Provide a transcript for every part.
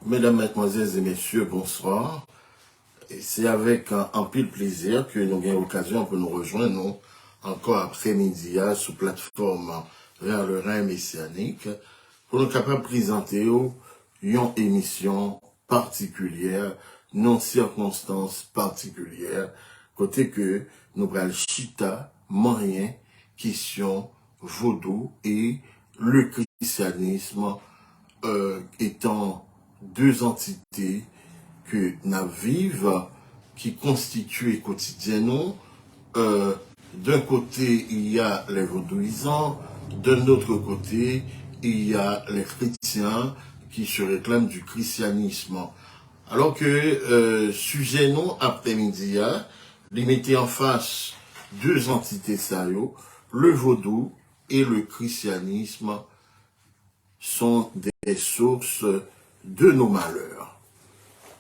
Mesdames, Mesdemoiselles et Messieurs, bonsoir. C'est avec un pile plaisir que nous avons l'occasion pour nous rejoindre nous, encore après-midi sous plateforme vers le Rhin messianique pour nous capables de présenter une émission particulière, non circonstances particulières, côté que nous prenons chita, moyen, question, vaudou et le christianisme étant deux entités que nous vivons, qui constituent quotidiennement. D'un côté, il y a les vaudouisants, d'un autre côté, il y a les chrétiens qui se réclament du christianisme. Alors que sujet non après-midi, les mettez en face deux entités sérieuses, le vaudou et le christianisme sont des sources de nos malheurs.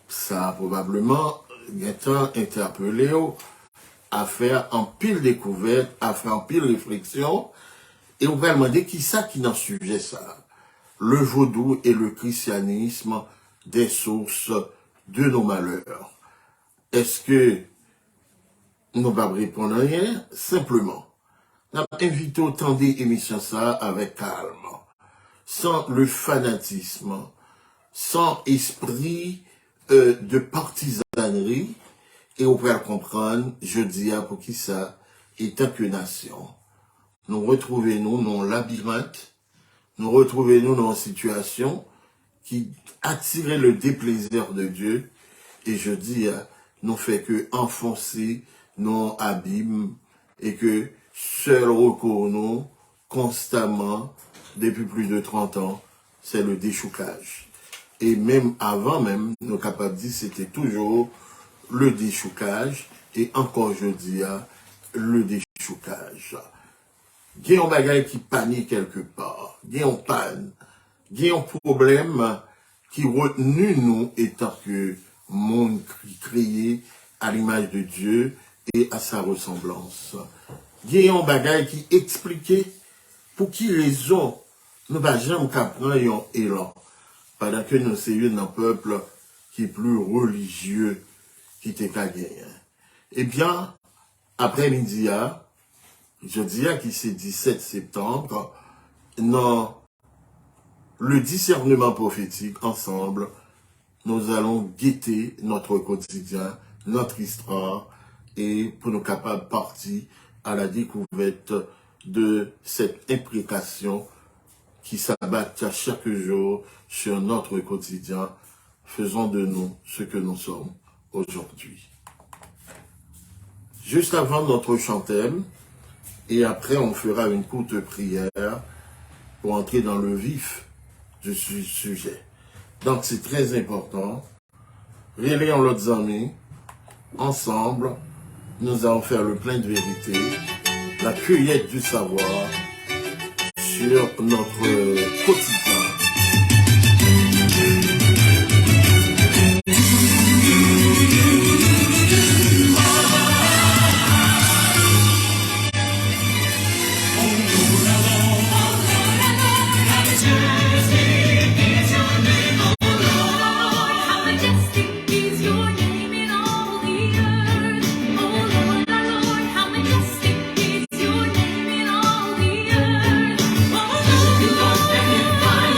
Ça a probablement été interpellé à faire un pile découverte, à faire un pile réflexion, et on va demander qui ça qui dans le sujet ça. Le vaudou et le christianisme, des sources de nos malheurs. Est-ce que nous ne va répondre à rien? Simplement, nous invité autant d'émissions ça avec calme, sans le fanatisme, sans esprit de partisanerie, et on peut comprendre, je dis pour qui ça, étant que nation. Nous retrouvons-nous dans un labyrinthe, nous retrouvons-nous dans une situation qui attirait le déplaisir de Dieu, et je dis, nous fait que enfoncer nos abîmes, et que seul recours nous, constamment, depuis plus de 30 ans, c'est le déchoucage. Et même avant même, nous capables de dire c'était toujours le déchoucage, et encore je dis le déchoucage. Il y a un bagage qui panique quelque part, il y a un panne, il y a un problème qui retenu nous étant que monde créé à l'image de Dieu et à sa ressemblance. Il y a un bagage qui expliquait pour qui raison nous ne jamais prendre un élan. Pendant que nous sommes un peuple qui est plus religieux qui était gagné. Eh bien, après-midi, je dirais que c'est 17 septembre, dans le discernement prophétique, ensemble, nous allons guetter notre quotidien, notre histoire, et pour nous capables de partir à la découverte de cette imprécation qui s'abattent à chaque jour sur notre quotidien, faisant de nous ce que nous sommes aujourd'hui. Juste avant notre chantème, et après on fera une courte prière pour entrer dans le vif du sujet. Donc c'est très important. Relayons l'autre amis, ensemble, nous allons faire le plein de vérité, la cueillette du savoir, sur notre quotidien. Find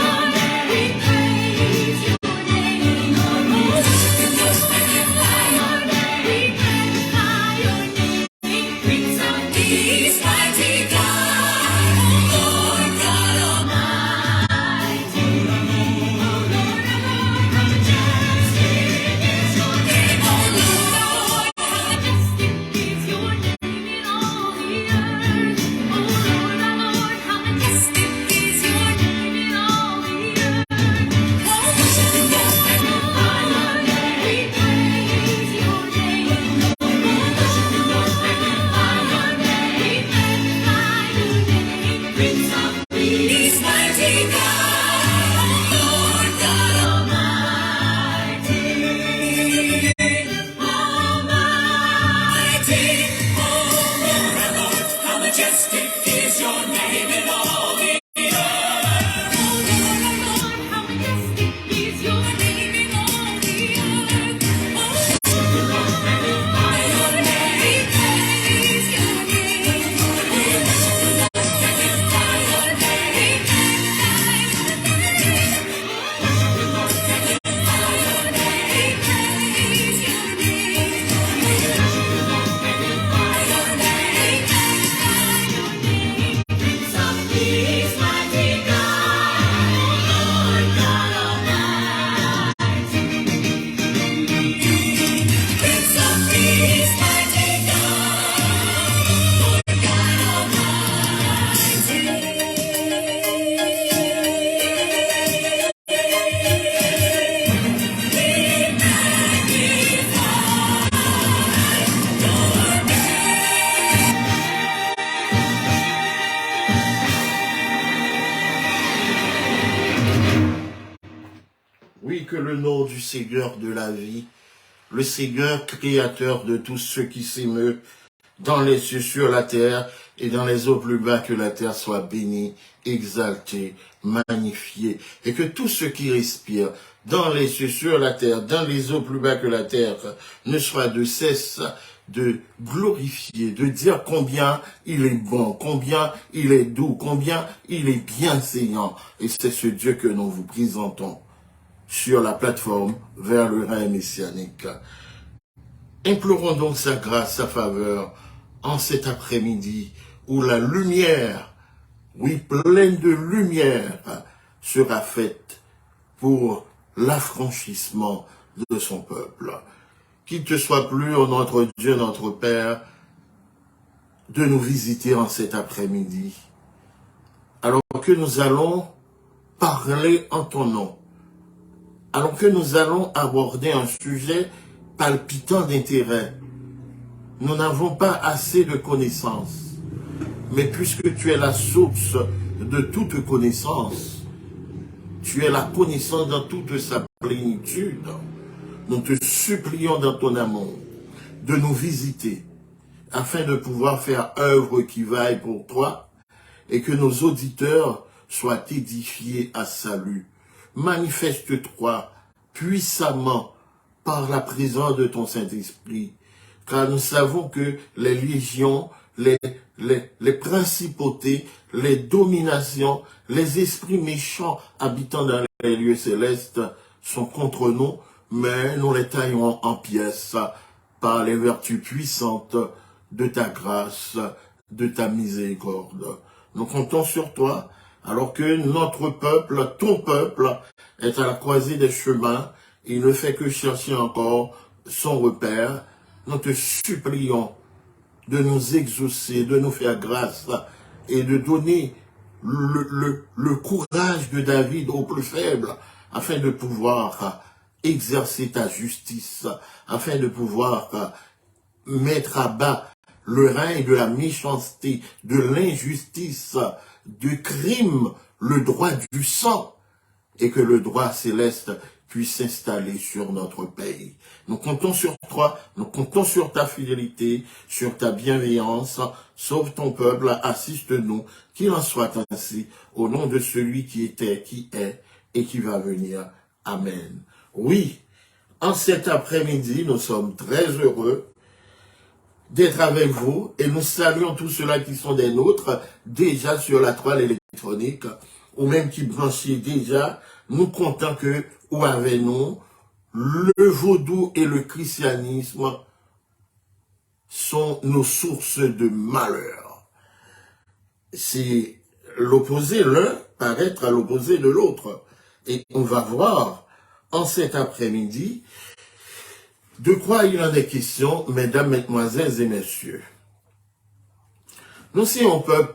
Oui, que le nom du Seigneur de la vie, le Seigneur créateur de tout ce qui s'émeut dans les cieux, sur la terre et dans les eaux plus bas, que la terre soit bénie, exaltée, magnifiée, et que tout ce qui respire dans les cieux, sur la terre, dans les eaux plus bas que la terre, ne soit de cesse de glorifier, de dire combien il est bon, combien il est doux, combien il est bienséant. Et c'est ce Dieu que nous vous présentons sur la plateforme vers le règne messianique. Implorons donc sa grâce, sa faveur, en cet après-midi où la lumière, oui, pleine de lumière, sera faite pour l'affranchissement de son peuple. Qu'il te soit plu, ô notre Dieu, notre Père, de nous visiter en cet après-midi, alors que nous allons parler en ton nom, alors que nous allons aborder un sujet palpitant d'intérêt. Nous n'avons pas assez de connaissances, mais puisque tu es la source de toute connaissance, tu es la connaissance dans toute sa plénitude, nous te supplions dans ton amour de nous visiter afin de pouvoir faire œuvre qui vaille pour toi et que nos auditeurs soient édifiés à salut. Manifeste-toi puissamment par la présence de ton Saint-Esprit, car nous savons que les légions, les principautés, les dominations, les esprits méchants habitant dans les lieux célestes sont contre nous, mais nous les taillerons en pièces par les vertus puissantes de ta grâce, de ta miséricorde. Nous comptons sur toi, alors que notre peuple, ton peuple, est à la croisée des chemins. Il ne fait que chercher encore son repère. Nous te supplions de nous exaucer, de nous faire grâce et de donner le courage de David aux plus faibles afin de pouvoir exercer ta justice, afin de pouvoir mettre à bas le règne de la méchanceté, de l'injustice, du crime, le droit du sang, et que le droit céleste puisse s'installer sur notre pays. Nous comptons sur toi, nous comptons sur ta fidélité, sur ta bienveillance. Sauve ton peuple, assiste-nous, qu'il en soit ainsi, au nom de celui qui était, qui est et qui va venir. Amen. Oui, en cet après-midi, nous sommes très heureux d'être avec vous et nous saluons tous ceux-là qui sont des nôtres, déjà sur la toile électronique, ou même qui branchaient déjà. Nous comptons que, ou avec nous, le vaudou et le christianisme sont nos sources de malheur. C'est l'opposé, l'un paraître à l'opposé de l'autre. Et on va voir en cet après-midi de quoi il en est question, mesdames, mesdemoiselles et messieurs. Nous, si on peut,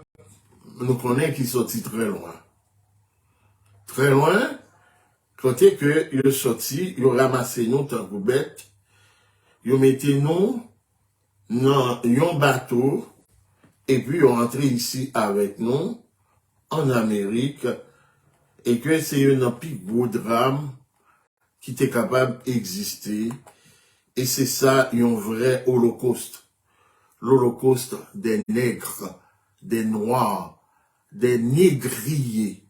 nous connaissons qui sortit très loin. Très loin, côté que il est sorti, il a ramassé nous tant que bête, il mettait nous dans un bateau, et puis il est rentré ici avec nous, en Amérique, et que c'est un plus beau drame qui était capable d'exister. Et c'est ça, un vrai holocauste. L'holocauste des nègres, des noirs, des négriers.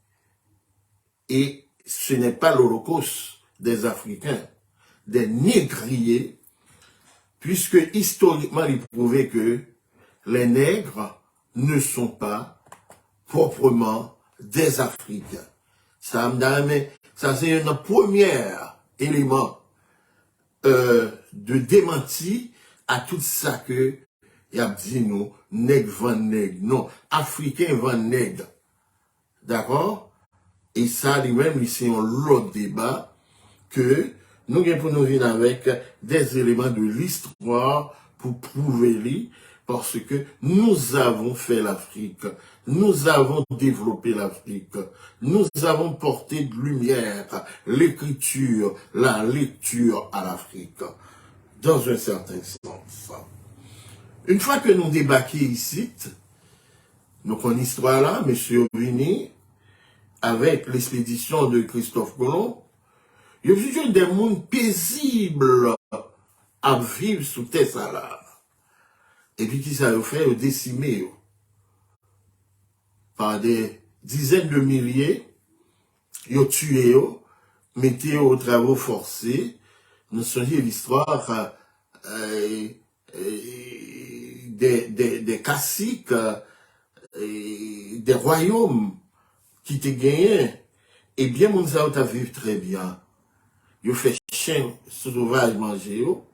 Et ce n'est pas l'holocauste des Africains, des négriers, puisque historiquement, il prouvait que les nègres ne sont pas proprement des Africains. Ça c'est un premier élément de démenti à tout ça que y a dit nous, nègre van nègre. Non, Africain van nègre. D'accord? Et ça, lui-même, c'est un autre débat que nous avons pour nous venir avec des éléments de l'histoire pour prouver les, parce que nous avons fait l'Afrique, nous avons développé l'Afrique, nous avons porté de lumière, l'écriture, la lecture à l'Afrique, dans un certain sens. Une fois que nous débarquons ici, nous connaissons l'histoire là, M. Vini, avec l'expédition de Christophe Colomb, Yo vivent des mondes paisibles à vivre sous terre ça là. Et puis qui ça yo fait, yo décimé yo, par des dizaines de milliers, yo tué yo, mettez aux travaux forcés. Nous songeons l'histoire des caciques, des royaumes qui te gagné. Et bien, mon ça t'a vécu très bien. Yo fait chien sauvage manger yo,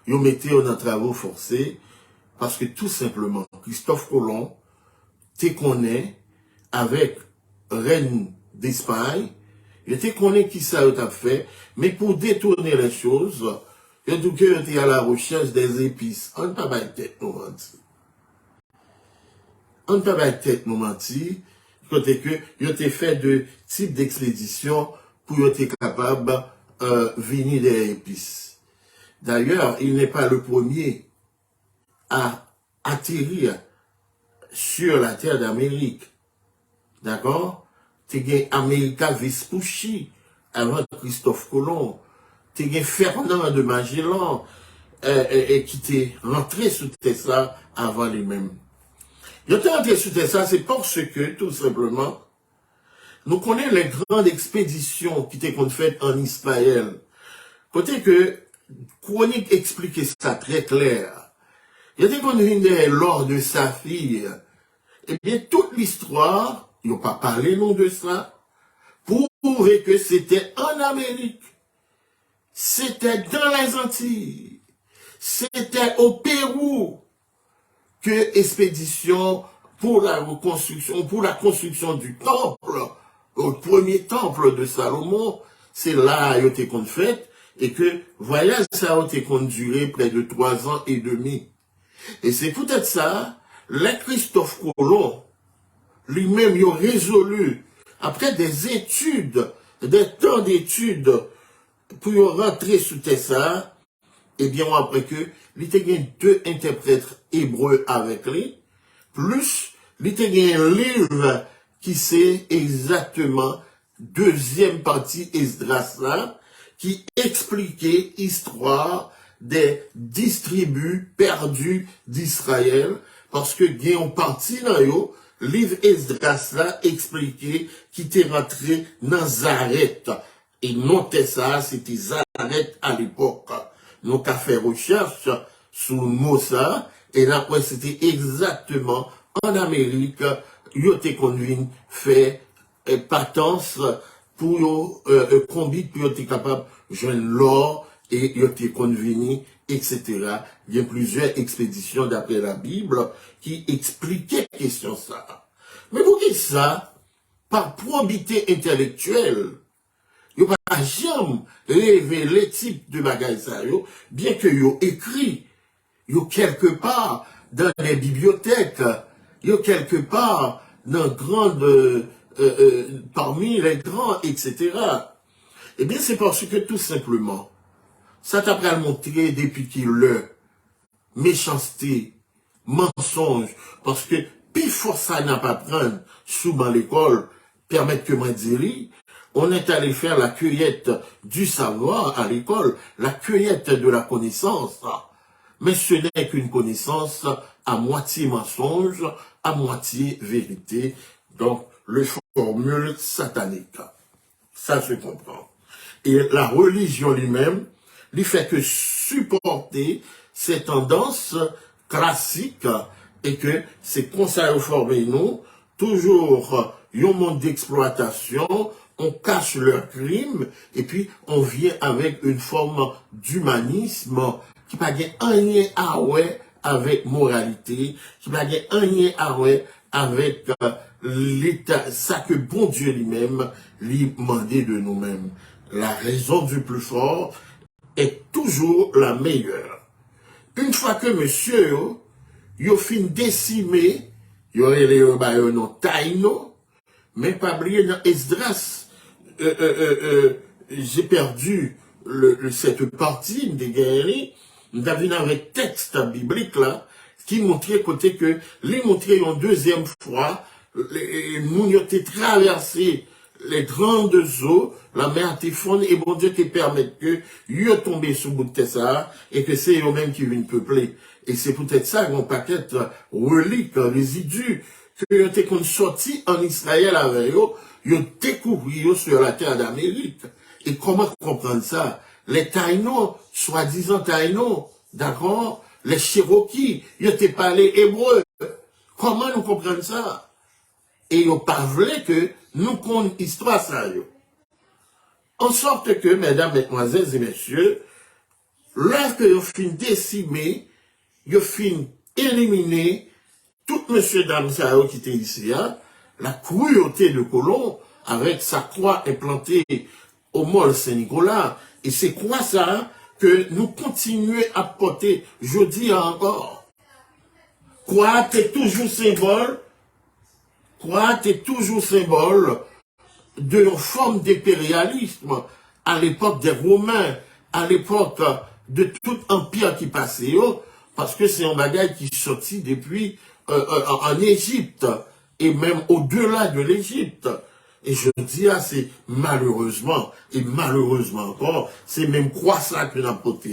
yo mettez dans travaux forcés, parce que tout simplement, Christophe Colomb te connaît avec reine d'Espagne, il te connaît qui ça t'a fait, mais pour détourner les choses, il a dit que tu es à la recherche des épices. On ne peut pas tête nous mentir. On ne peut pas tête nous mentir, côté que il a fait de type d'expédition pour être capable venir des épices. D'ailleurs, il n'est pas le premier à atterrir sur la terre d'Amérique. D'accord? Tu as America Vespucci avant Christophe Colomb. Tu as Fernand de Magellan qui t'est rentré sous Tesla avant lui-même. Il est rentré sous Tesla, c'est parce que, tout simplement, nous connaissons les grandes expéditions qui étaient faites en Israël. Côté que, Chronique expliquait ça très clair. Il y a des qu'on vient l'or de Saphir. Eh bien, toute l'histoire, ils n'ont pas parlé non de ça, pour prouver que c'était en Amérique. C'était dans les Antilles. C'était au Pérou que expédition pour la reconstruction, pour la construction du temple, au premier temple de Salomon, c'est là qu'il a été fait, et que voyage ça a été duré près de 3 ans et demi. Et c'est peut-être ça, le Christophe Colomb, lui-même, il a résolu, après des études, des temps d'études, pour rentrer sous Tessa, et bien après que, il y a 2 interprètes hébreux avec lui, plus, il y a un livre qui c'est exactement deuxième partie Esdras là, qui expliquait l'histoire des 10 tribus perdues d'Israël, parce que il y a une partie là, livre Esdras là expliquait qui était rentré dans Zareth. Et non Tessa, c'était Zareth à l'époque. Nous avons fait recherche sur le mot ça, et là, c'était exactement en Amérique, il a été conduit faire patence pour combien pour être capable de joindre l'or et il a été conduit, etc. Il y a plusieurs expéditions d'après la Bible qui expliquaient la question ça. Mais vous dites ça, par probité intellectuelle, il n'y a pas jamais révélé le type de bagaille ça, bien que il écrit, il y a quelque part dans les bibliothèques, il y a quelque part dans parmi les grands, etc. Eh bien, c'est parce que tout simplement, ça t'a pas montré depuis qu'il le méchanceté, mensonge, parce que plus fort ça n'a pas prendre souvent l'école, permettre que moi dire, on est allé faire la cueillette du savoir à l'école, la cueillette de la connaissance. Mais ce n'est qu'une connaissance à moitié mensonge, à moitié vérité. Donc, le formule satanique. Ça se comprend. Et la religion lui-même, lui fait que supporter ces tendances classiques et que c'est comme ça formé nous, toujours un monde d'exploitation, on cache leurs crimes et puis on vient avec une forme d'humanisme qui n'a rien à voir avec moralité, qui n'a rien à voir avec l'état, ça que bon Dieu lui-même lui demandait de nous-mêmes. La raison du plus fort est toujours la meilleure. Une fois que monsieur, yo fin décimé, yo relé yo ba yo non taïno, mais pas oublier dans Esdras, j'ai perdu cette partie de guerre, David avec texte biblique là, qui montrait côté que, les montrait une deuxième fois, les moun yo te traversé les grandes eaux, la mer te fonde, et bon Dieu te permet que yo tombe sous bout de ça, et que c'est eux-mêmes qui viennent peupler. Et c'est peut-être ça qu'on paquet reliques, résidus, que yo te qu'on sorti en Israël avec eux, yo découvert sur la terre d'Amérique. Et comment comprendre ça? Les Taïnos, soi-disant Taïnos, d'accord? Les Cherokees, yo te parlé hébreu. Comment nous comprenons ça? Et yo pas voulu que nous connaissons histoire ça yo. En sorte que, mesdames, mesdemoiselles et messieurs, lorsque yo fin décimer, yo fin éliminer tout monsieur dame ça yo qui était ici, hein, la cruauté de colon avec sa croix implantée au mol Saint-Nicolas. Et c'est quoi ça que nous continuons à porter, je dis encore. Croix est toujours symbole, croix est toujours symbole de forme d'impérialisme à l'époque des Romains, à l'époque de tout empire qui passait, parce que c'est un bagage qui sortit depuis en Égypte et même au-delà de l'Égypte. Et je dis, c'est malheureusement, et malheureusement encore, c'est même croix ça que l'apôtre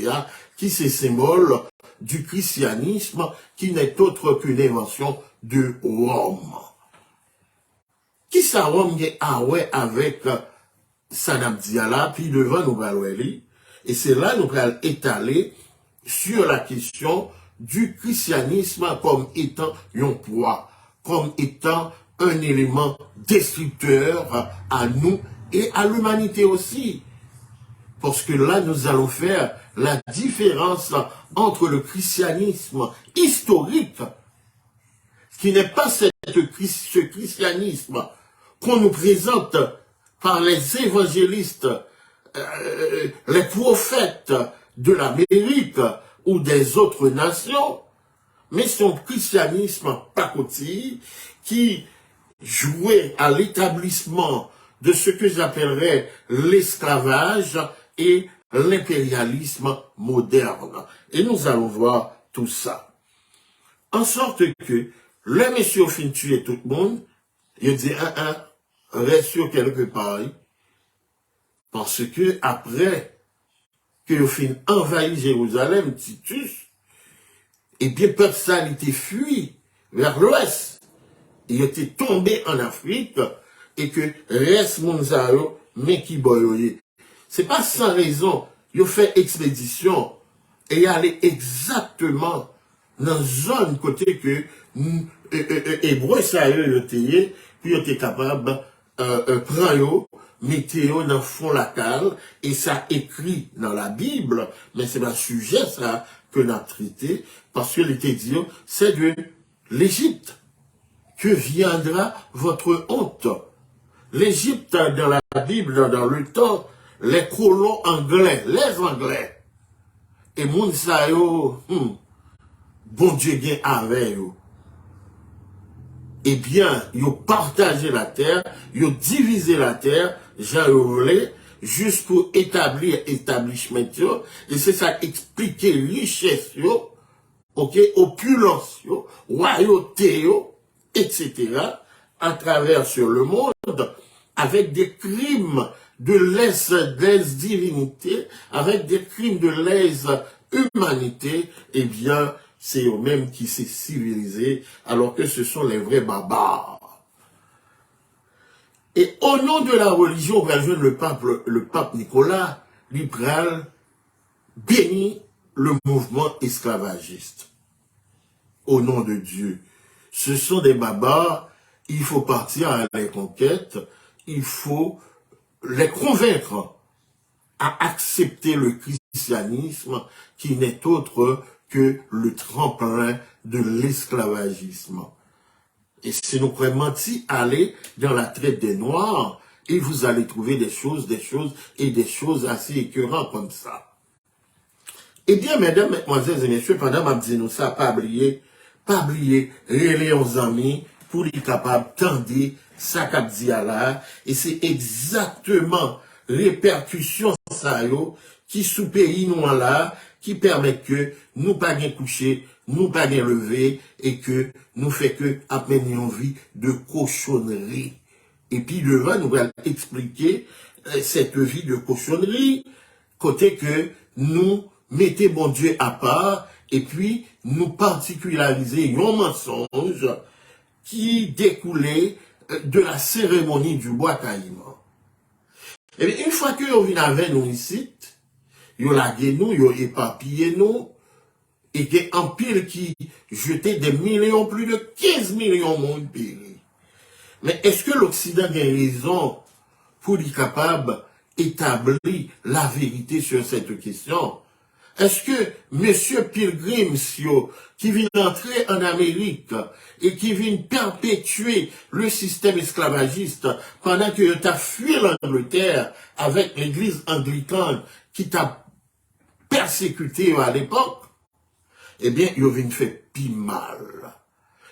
qui c'est symbole du christianisme qui n'est autre qu'une invention de Rome. Qui ça Rome avec Sadam Diala, puis devant nous Baloueli, et c'est là nous allons étaler sur la question du christianisme comme étant un poids, comme étant un élément destructeur à nous et à l'humanité aussi. Parce que là, nous allons faire la différence entre le christianisme historique, qui n'est pas ce christianisme qu'on nous présente par les évangélistes, les prophètes de l'Amérique ou des autres nations, mais son christianisme pacotille qui jouait à l'établissement de ce que j'appellerais l'esclavage et l'impérialisme moderne. Et nous allons voir tout ça. En sorte que le monsieur fin tuer tout le monde, il dit, reste sur quelque part, parce que après que vous fin envahi Jérusalem, Titus, et bien peuple ça, il était fui vers l'ouest. Il était tombé en Afrique, et que reste Monzaro, mais qui boyoye. C'est pas sans raison, il fait expédition, et aller exactement dans une zone côté que hébreu ça puis il était capable prendre météo dans le fond la cale et ça écrit dans la Bible, mais c'est un sujet ça que l'on a traité parce que l'été dit c'est de l'Égypte que viendra votre honte. L'Égypte dans la Bible dans le temps les colons anglais, les Anglais et moun sa yo bon Dieu gen avec yo. Eh bien, ils ont partagé la terre, ils ont divisé la terre, j'en voulais, juste pour établir établissement, et c'est ça expliquer richesse, ok, opulence, royauté, etc., à travers sur le monde, avec des crimes de lèse divinité, avec des crimes de lèse humanité, eh bien, c'est eux-mêmes qui s'est civilisé, alors que ce sont les vrais barbares. Et au nom de la religion, on va joindre le pape Nicolas, libéral, bénit le mouvement esclavagiste. Au nom de Dieu. Ce sont des barbares, il faut partir à la conquête, il faut les convaincre à accepter le christianisme qui n'est autre que le tremplin de l'esclavagisme. Et si nous pouvons mentir, aller dans la traite des Noirs, et vous allez trouver des choses assez écœurantes comme ça. Eh bien, mesdames, mesdemoiselles et messieurs, pendant que je dis nous ça, pas oublier, relais aux amis, pour les capables tendre ça qu'a dit à là, et c'est exactement répercussion ça yo, qui sous pays nous là, qui permet que nous pas bien coucher, nous pas bien lever, et que nous fait que à peine une vie de cochonnerie. Et puis devant, nous allons expliquer cette vie de cochonnerie, côté que nous mettons bon Dieu à part, et puis nous particulariser un mensonge qui découlait de la cérémonie du bois caïman. Et bien, une fois que vous venez avec nous ici, vous laguez nous, vous éparpillez nous, et qu'il y a un pile qui jetait des millions, plus de 15 millions de monde péri. Mais est-ce que l'Occident a raison pour être capable d'établir la vérité sur cette question? Est-ce que M. Pilgrim, qui vient entrer en Amérique et qui vient perpétuer le système esclavagiste pendant que tu as fui l'Angleterre avec l'église anglicane qui t'a persécuté à l'époque, eh bien, il vient faire pis mal.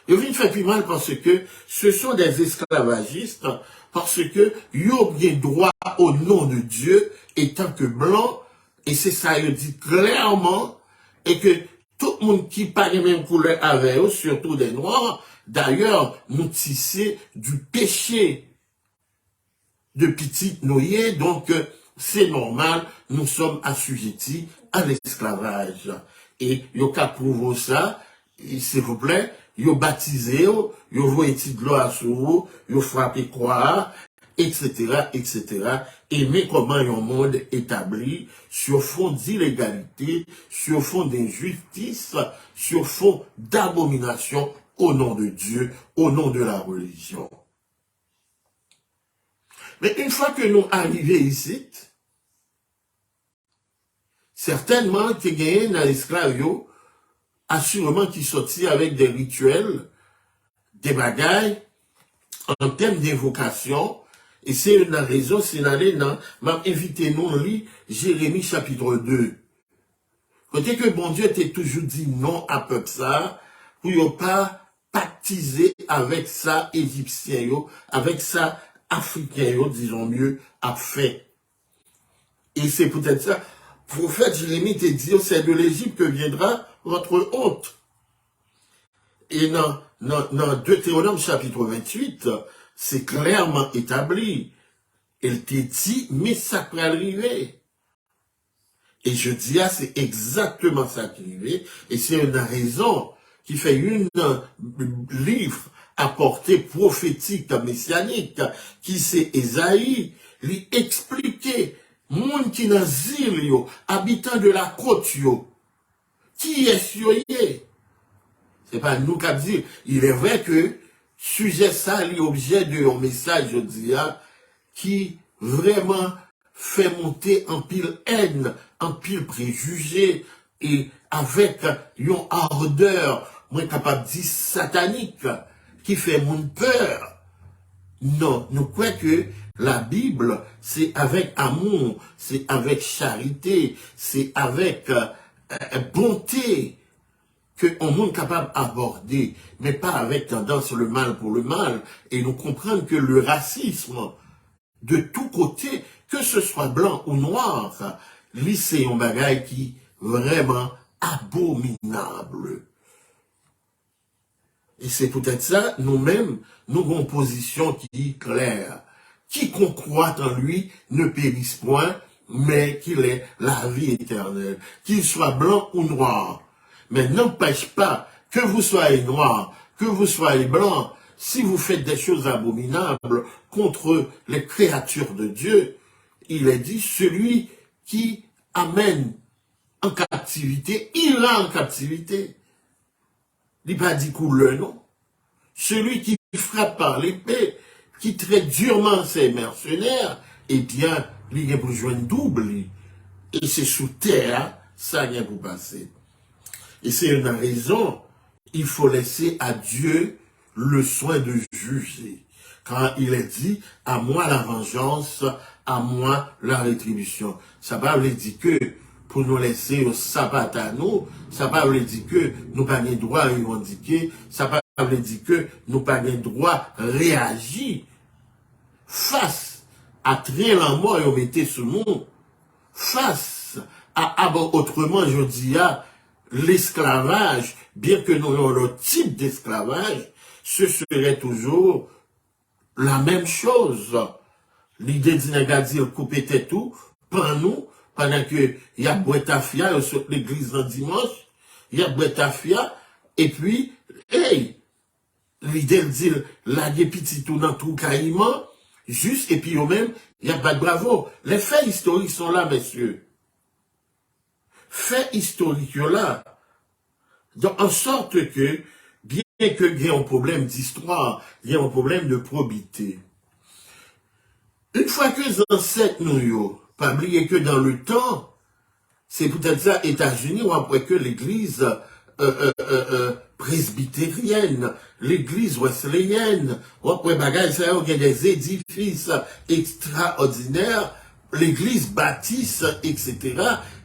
Il vient faire pis mal parce que ce sont des esclavagistes, parce que ils ont bien droit au nom de Dieu étant que blanc. Et c'est ça, il dit clairement, et que tout le monde qui parle même couleur avec eux, surtout des noirs, d'ailleurs, nous tissons du péché de petite noyée, donc c'est normal, nous sommes assujettis à l'esclavage. Et il y a prouvé ça, s'il vous plaît, il a baptisé, il a voyé de l'eau sur vous, il a frappé croix, etc., etc. Et mais comment un monde établi sur fond d'illégalité, sur fond d'injustice, sur fond d'abomination au nom de Dieu, au nom de la religion. Mais une fois que nous arrivons ici, certainement qu'il y a dans l'esclave, assurément qui sortit avec des rituels, des bagailles, en termes d'invocation. Et c'est une raison, c'est d'aller dans, m'a invité nous à lire Jérémie chapitre 2. Côté que bon Dieu t'a toujours dit non à peuple ça, pour ne pas pactiser avec ça égyptien, avec ça africain, disons mieux, à fait. Et c'est peut-être ça. Prophète Jérémie t'a dit, c'est de l'Égypte que viendra votre honte. Et dans Deutéronome chapitre 28, c'est clairement établi. Elle t'a dit, mais ça peut arriver. Et je dis, c'est exactement ça qui arrive. Et c'est une raison qui fait une livre à portée prophétique, messianique, qui c'est Ésaïe, lui expliquer, monde qui n'a zil, habitant de la côte, qui est yoyé. C'est pas nous qui dire. Il est vrai que sujet ça, l'objet de un message, je dis, qui vraiment fait monter en pile haine, en pile préjugé, et avec une ardeur, moi capable de dire satanique, qui fait mon peur. Non, nous croyons que la Bible, c'est avec amour, c'est avec charité, c'est avec bonté, qu'on monde capable d'aborder, mais pas avec tendance le mal pour le mal, et nous comprendre que le racisme, de tous côtés, que ce soit blanc ou noir, c'est un bagage qui vraiment abominable. Et c'est peut-être ça, nous-mêmes, nous avons une position qui est claire. Quiconque croit en lui ne périsse point, mais qu'il ait la vie éternelle, qu'il soit blanc ou noir. Mais n'empêche pas que vous soyez noir, que vous soyez blanc, si vous faites des choses abominables contre les créatures de Dieu, il est dit, celui qui amène en captivité, ira en captivité. Il n'a pas dit couleur, non. Celui qui frappe par l'épée, qui traite durement ses mercenaires, eh bien, il y a besoin de double. Et c'est sous terre, ça vient pour passer. Et c'est une raison, il faut laisser à Dieu le soin de juger. Quand il est dit, à moi la vengeance, à moi la rétribution. Ça va veut dire que, pour nous laisser au sabbat à nous, ça va veut dire que nous n'avons pas le droit à revendiquer, ça va veut dire que nous n'avons pas le droit à réagir face à très la mort et au métier ce monde, face à autrement, je dis, à l'esclavage, bien que nous ayons le type d'esclavage, ce serait toujours la même chose. L'idée de dire couper tout, prend nous, pendant que il y a Bretafia sur l'église dans dimanche, il y a Bretafia, et puis, hey, l'idée de dire la petit tout dans tout caïman, juste, et puis au même, il y a pas de bravo. Les faits historiques sont là, messieurs. Faits historiques là. Donc, en sorte que, bien que il y ait un problème d'histoire, il y a un problème de probité. Une fois que les ancêtres nous, pas oublier que dans le temps, c'est peut-être ça, États-Unis, ou après que l'église presbytérienne, l'église wesleyenne, ou après bagage, ça, il y a des édifices extraordinaires, l'église baptiste, etc.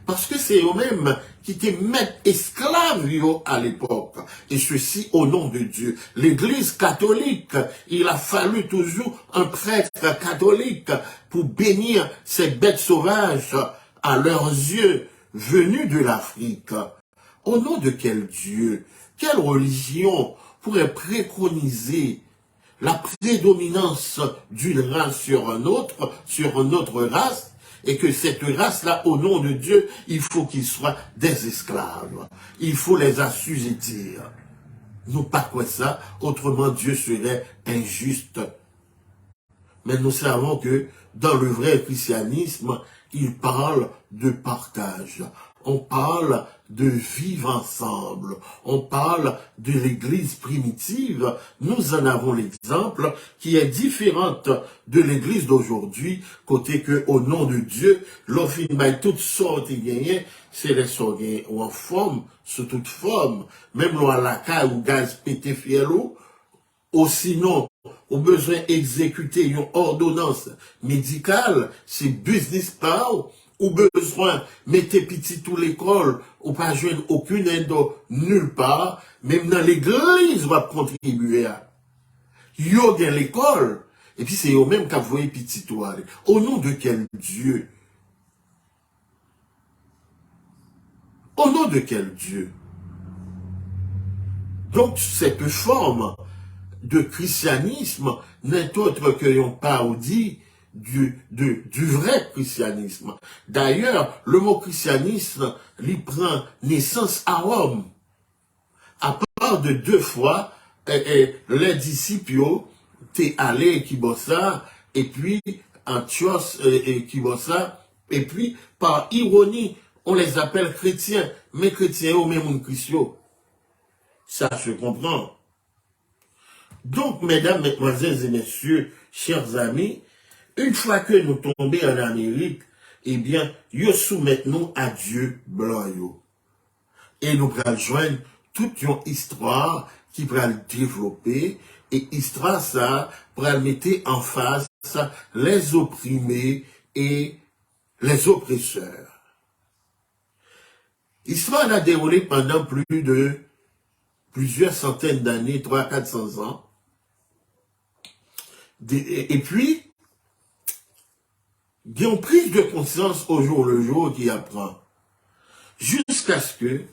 Parce que c'est eux-mêmes qui étaient maîtres esclaves à l'époque. Et ceci au nom de Dieu. L'église catholique, il a fallu toujours un prêtre catholique pour bénir ces bêtes sauvages à leurs yeux venus de l'Afrique. Au nom de quel Dieu, quelle religion pourrait préconiser la prédominance d'une race sur une autre race, et que cette race-là, au nom de Dieu, il faut qu'ils soient des esclaves. Il faut les assujettir. Non pas quoi ça, autrement Dieu serait injuste. Mais nous savons que dans le vrai christianisme, il parle de partage. On parle de vivre ensemble. On parle de l'église primitive. Nous en avons l'exemple qui est différente de l'église d'aujourd'hui, côté que, au nom de Dieu, l'offre toutes sortes gagnées, c'est les sortes ou en forme, sous toute forme. Même l'on à la caille ou gaz pété fiello, ou sinon, au besoin d'exécuter une ordonnance médicale, c'est business power, ou besoin mettez petit tout l'école, ou pas joindre aucune aide nulle part, même dans l'église va contribuer à. Yo gagne l'école, et puis c'est eux même qui voyez petit tout aller. Au nom de quel Dieu? Au nom de quel Dieu? Donc cette forme de christianisme n'est autre que une parodie du vrai christianisme. D'ailleurs, le mot christianisme lui prend naissance à Rome. À part de 2 fois, les disciples t'es allé qui bossa, et puis Antioche qui bossa, et puis par ironie, on les appelle chrétiens, mais chrétiens au même Christ. Ça se comprend. Donc, mesdames, mesdemoiselles et messieurs, chers amis, une fois que nous tombons en Amérique, eh bien, nous soumettons à Dieu blanc. Et nous allons joindre toute une histoire qui va le développer, et histoire ça, pour le mettre en face les opprimés et les oppresseurs. L'histoire a déroulé pendant plusieurs centaines d'années, 300-400 ans. Et puis, il y a une prise de conscience au jour le jour qui apprend. Jusqu'à ce que,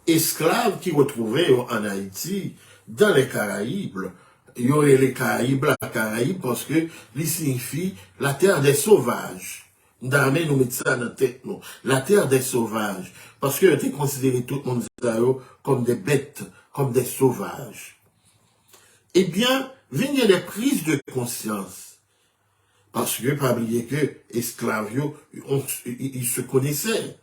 esclaves qui retrouvaient en Haïti, dans les Caraïbes, il y aurait les Caraïbes, la Caraïbe, parce que, il signifie la terre des sauvages. D'armée, nous mettons ça dans la tête, non. La terre des sauvages. Parce que était considéré tout le monde comme des bêtes, comme des sauvages. Eh bien, il y a des prises de conscience. Parce que, pas oublier que, esclaves, ils se connaissaient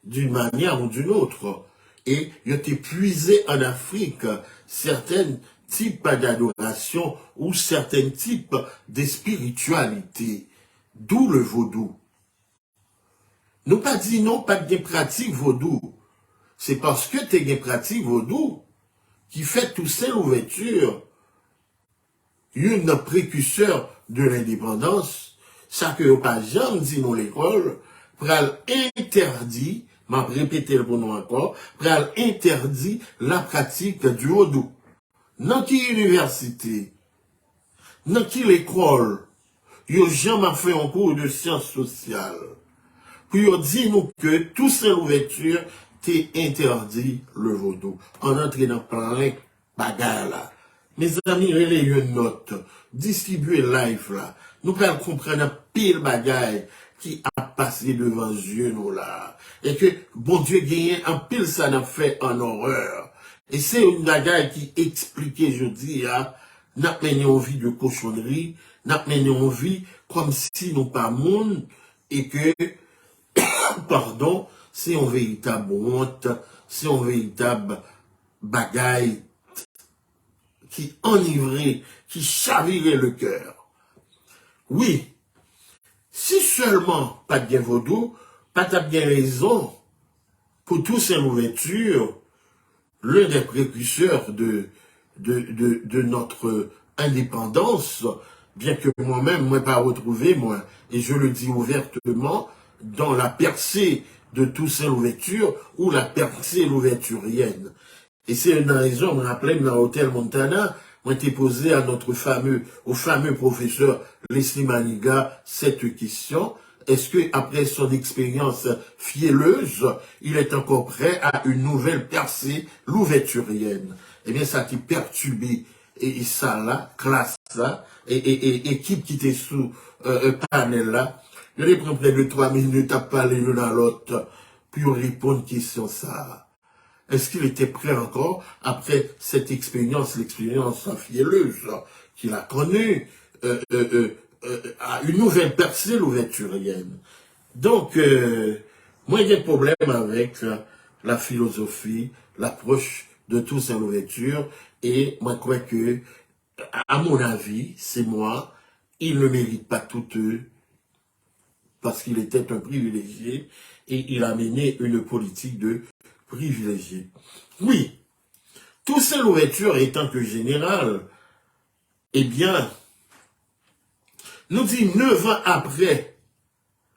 d'une manière ou d'une autre. Et ils ont puisé en Afrique certains types d'adoration ou certains types de spiritualité. D'où le vaudou. Nous pas dit non, pas de pratique vaudou. C'est parce que tu as des pratiques vaudou qui fait tout ça l'ouverture. Une précurseur de l'indépendance, ça que pas jamais dit dans l'école, pral interdit, m'a répété le nom encore, pral interdit la pratique du vaudou. Dans qui université, dans qui l'école, yo jamais fait un cours de sciences sociales. Puis yo dit nous que tout ça l'ouverture, t'es interdit le vaudou. On entre dans plein bagarre là. Mes amis, relayez une note, distribuez live là. Nous pouvons comprendre un pile bagaille qui a passé devant Dieu nous là. Et que bon Dieu gagne un pile ça n'a fait en horreur. Et c'est une bagaille qui expliquait, je dis, n'a mené en vie de cochonnerie, n'a mené en vie comme si nous pas monde et que, pardon, c'est un véritable honte, c'est un véritable bagaille qui enivrait, qui chavirait le cœur. Oui, si seulement pas de bien vaudou, pas de bien raison, pour tous ces ouvertures, l'un des précurseurs de notre indépendance, bien que moi-même, moi pas retrouvé, moi, et je le dis ouvertement, dans la percée de tous ces ouvertures, ou la percée l'ouverturienne. Et c'est une raison, je me rappelle, dans l'hôtel Montana, on été posé à au fameux professeur Leslie Maniga cette question. Est-ce que, après son expérience fielleuse, il est encore prêt à une nouvelle percée louverturienne? Eh bien, ça qui perturbé, et ça là, classe là, et équipe qui était sous panel là, je les prends près de 3 minutes à parler l'un à l'autre, pour répondre à question ça. Est-ce qu'il était prêt encore, après cette expérience, l'expérience fielleuse qu'il a connue, à une nouvelle percée louverturienne? Donc, moi, j'ai un problème avec la philosophie, l'approche de tous ces l'ouverture, et moi, je crois que, à mon avis, c'est moi, il ne mérite pas tout eux, parce qu'il était un privilégié, et il a mené une politique de privilégié. Oui, tout ces l'ouverture étant que général, eh bien, nous dit 9 ans après,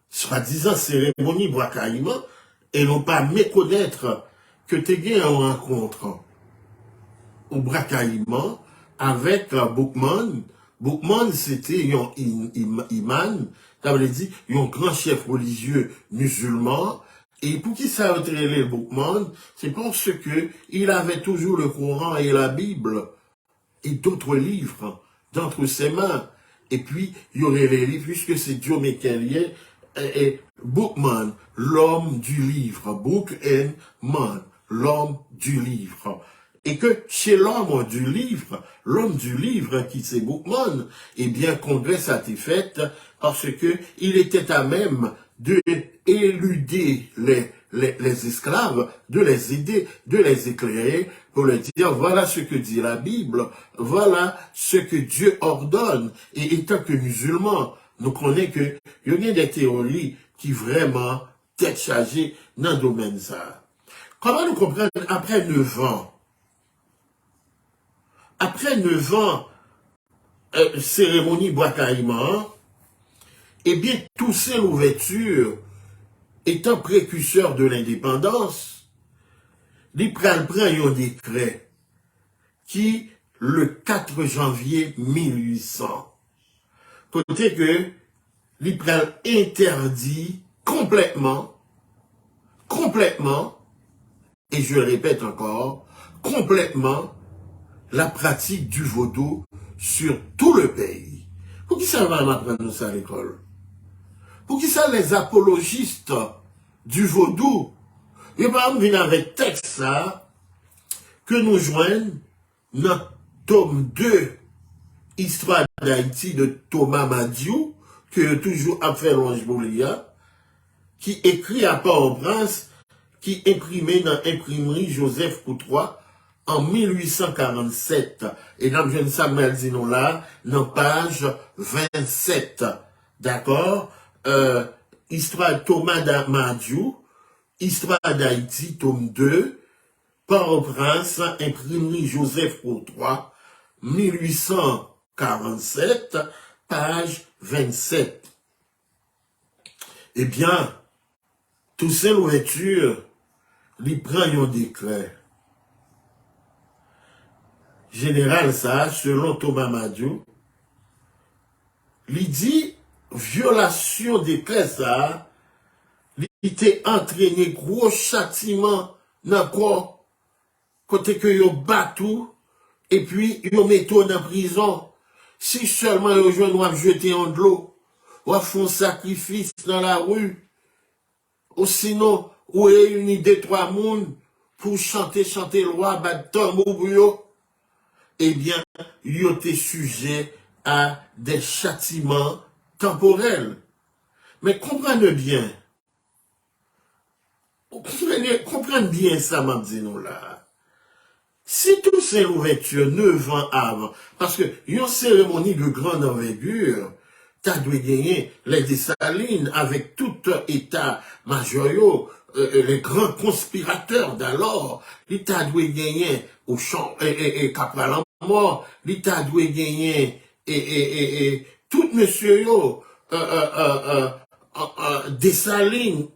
soi-disant cérémonie Brakaïma, et non pas méconnaître que tu as en rencontre au Brakaïma avec Boukman. Boukman, c'était un imam, ça veut dire un grand chef religieux musulman. Et pour qui ça a entraîné Boukman, c'est parce que il avait toujours le Coran et la Bible et d'autres livres d'entre ses mains. Et puis, il y aurait les livres, puisque c'est Dieu Mécalien et Bookman, l'homme du livre. Book and man, l'homme du livre. Et que chez l'homme du livre qui c'est Bookman, eh bien, congrès a été fait parce que il était à même de éluder les esclaves, de les aider, de les éclairer, pour leur dire, voilà ce que dit la Bible, voilà ce que Dieu ordonne. Et étant que musulmans, nous connaissons que il y a des théories qui vraiment tête chargée dans le domaine ça. Comment nous comprendre après 9 ans? Après 9 ans, cérémonie Brakaïma, eh bien, tous ces l'ouverture, étant précurseur de l'indépendance, il prend un décret qui, le 4 janvier 1800, côté que il prend interdit complètement, et je le répète encore, complètement, la pratique du vaudou sur tout le pays. Pour qui ça va m'apprendre ça à l'école? Pour qui ça les apologistes du vaudou? Et par exemple, venir avec texte ça, que nous joignent notre tome 2, Histoire d'Haïti de Thomas Madiou, que toujours a fait Longe Boulia, qui écrit à Port-au-Prince, qui imprimé dans l'imprimerie Joseph Coutrois en 1847. Et dans le Samuel Zinon là, dans page 27. D'accord? Histoire de Thomas Madiou, Histoire d'Haïti, tome 2, Port-au-Prince, imprimerie Joseph Coutrois, 1847, page 27. Eh bien, tout ces l'ouverture, il prend un décret. Général ça, selon Thomas Madiou, il dit, violation décret ça, il était entraîné gros châtiment dans le corps, côté que yo batou, et puis, ils mettent en prison. Si seulement ils rejoignent, jeter en de l'eau, ou font sacrifice dans la rue, ou sinon, ou réunir deux, trois mondes pour chanter le roi, battre tambour pour eux, eh bien, ils ont été sujets à des châtiments temporels. Mais comprenez bien, comprenez bien ça, m'abdino là. Si tout c'est l'ouverture 9 ans avant, parce que une cérémonie de grande envergure, t'as dû gagner les Dessalines avec tout état major, les grands conspirateurs d'alors, l'État doit gagner au champ, et Capral en mort, l'État doit gagner, tout monsieur yo, Dessalines.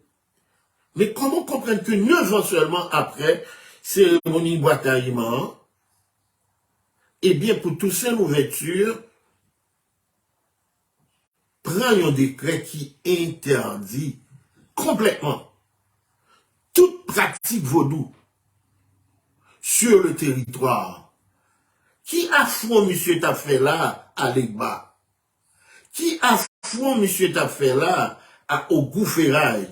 Mais comment comprendre que 9 ans seulement après, cérémonie bataillement, eh bien, pour tout ça, l'ouverture, prend un décret qui interdit complètement toute pratique vaudou sur le territoire. Qui affront monsieur t'a fait là à l'Egba? Qui affront monsieur t'a fait là au Goufferail?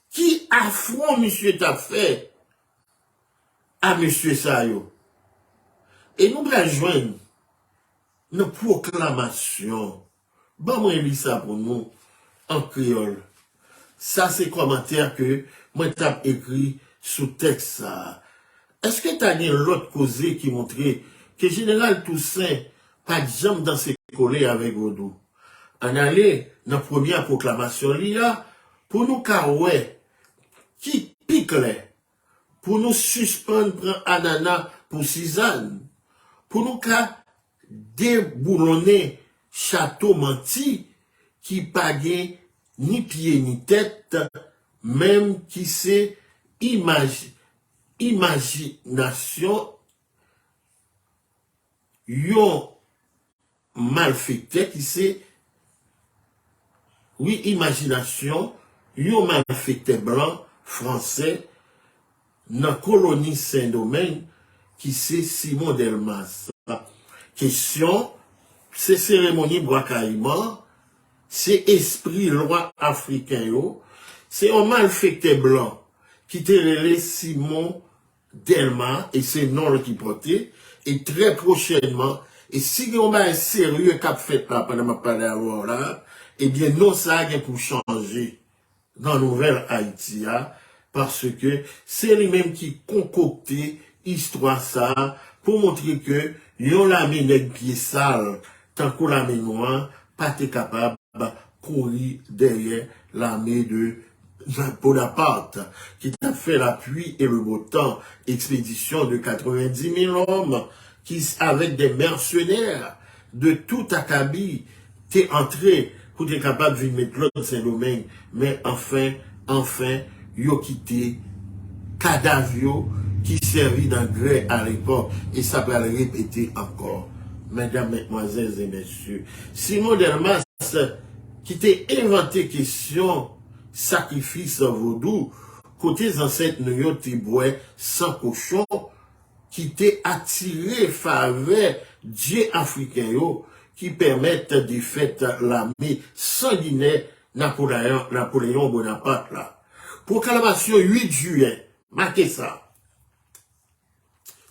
Qui affront monsieur t'a fait à monsieur Sayo? Et nous allons joindre une proclamation. Bon, moi, je lis ça pour nous en créole. Ça, c'est commentaire que moi, t'ai écrit sous texte ça. Est-ce que tu as une autre causée qui montrait que Général Toussaint, pas de jambe dans ses collés avec Vodou? En aller dans la première proclamation, là, pour nous, ouais, qui pique les, pour nous suspendre, prendre Anana pour Suzanne, pour nous, déboulonner château menti, qui pagaient ni pied ni tête, même qui c'est imagination, yon malfaiteur qui c'est, oui, imagination, yon malfaiteur blanc, français, dans colonie Saint-Domingue, qui c'est Simon Delmas. Question, c'est cérémonie Bois-Caïman, c'est esprit loi africain, c'est un malfaiteur blanc qui te relève Simon Delmas, et c'est non qui portait, et très prochainement, et si on a un sérieux cap fait là, pendant ma parole là, eh bien, non, ça a pour changer dans la nouvelle Haïti, parce que c'est lui-même qui concoctait histoire ça, pour montrer que, yon la mine pied sale, tant que la main noire, pas été capable de courir derrière l'armée de Bonaparte, qui a fait la pluie et le beau temps, expédition de 90 000 hommes, qui, avec des mercenaires de tout acabit, t'es entré pour être capable de mettre l'autre Saint-Domingue, mais enfin, yo quitté cadavre qui servit d'engrais à l'époque, et ça va le répéter encore. Mesdames, mesdemoiselles et messieurs, Simon Delmas, qui t'a inventé question sacrifice vaudou, côté ancêtres nous te bois sans cochon, qui t'a attiré faveur Dieu africain qui permettent de faire l'armée sanguinaire Napoléon Bonaparte là. Proclamation 8 juillet, marquez ça.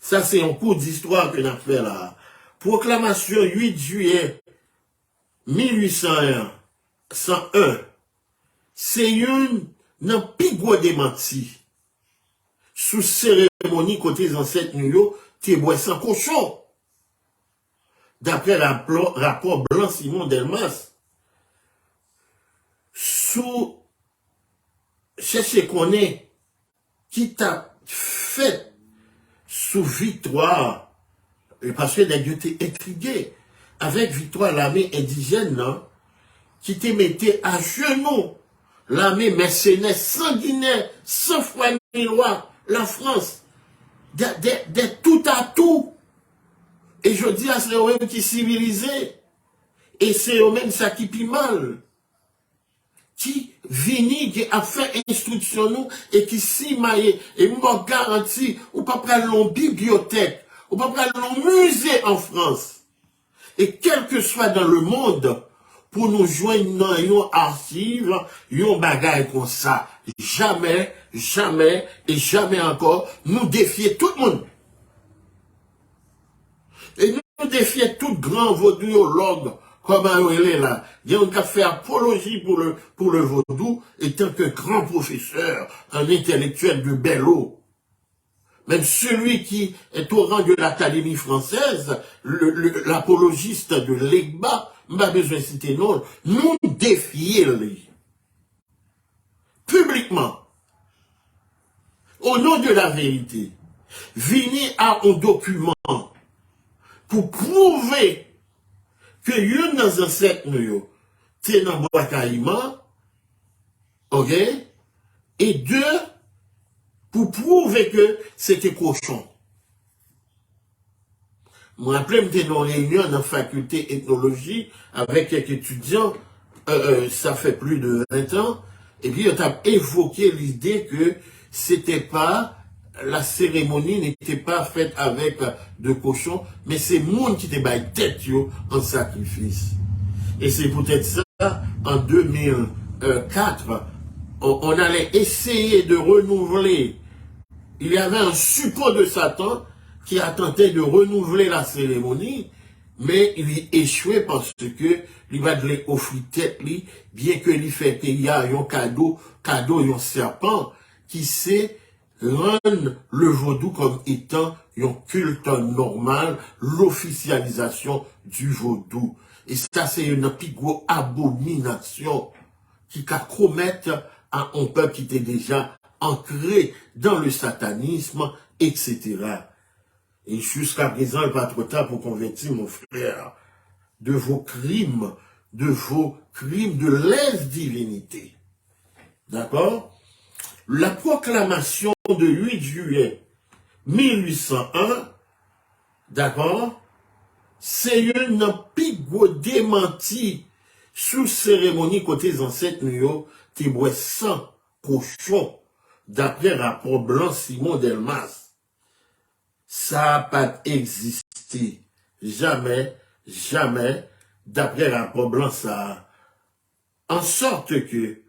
Ça c'est un cours d'histoire que nous fait là. Proclamation 8 juillet 1801, 101. C'est une non pigou démenti. Sous cérémonie côté ancêtres nous te bois sans cochon. D'après rapport Blanc Simon Delmas, sous chercher qu'on est qui t'a fait sous victoire, et parce que les dieux étaient intrigués avec victoire l'armée indigène, non, qui te mettait à genoux l'armée mercenaire sanguinaire, sans foi ni loi, la France, de tout à tout. Et je dis à c'est eux-mêmes qui civilisés, et c'est eux-mêmes ça qui pis mal, qui vini, qui a fait instruction nous, et qui s'y maille, et moi garantis, ou pas prendre une bibliothèque, On peut pas aller au musée en France. Et quel que soit dans le monde, pour nous joindre dans une archive, une bagaille comme ça, jamais, jamais et jamais encore, nous défier tout le monde. Et nous défier tout grand vaudouologue, comme il est là. Il y a un qui a fait apologie pour le vaudou, étant que grand professeur, un intellectuel de Bello. Même celui qui est au rang de l'Académie française, l'apologiste de l'EGBA, pas besoin de citer non, nous défier lui. Publiquement. Au nom de la vérité. Venir à un document pour prouver que yon dans un ancêtres nous, c'est dans bois caïman, ok? Et deux, pour prouver que c'était cochon. Je me rappelle, j'étais dans une réunion dans la faculté ethnologie avec quelques étudiants, ça fait plus de 20 ans, et puis on a évoqué l'idée que c'était pas, la cérémonie n'était pas faite avec de cochon, mais c'est monde qui était bail tête yo en sacrifice. Et c'est peut-être ça, en 2004, on allait essayer de renouveler. Il y avait un suppôt de Satan qui a tenté de renouveler la cérémonie, mais il échoué parce que il va de offrir tête, bien que il fait qu'il y a un cadeau, un serpent, qui sait rendre le vaudou comme étant un culte normal, l'officialisation du vaudou. Et ça, c'est une pigou abomination qui a commettre à un peuple qui était déjà ancré dans le satanisme, etc. Et jusqu'à présent, il n'est pas trop tard pour convertir mon frère de vos crimes de lèse-divinité. D'accord? La proclamation de 8 juillet 1801, d'accord, c'est une pigou démenti sous cérémonie côté ancêtres nous, qui boit sang cochon, d'après rapport blanc Simon Delmas. Ça n'a pas existé. Jamais, jamais, d'après rapport blanc ça. En sorte que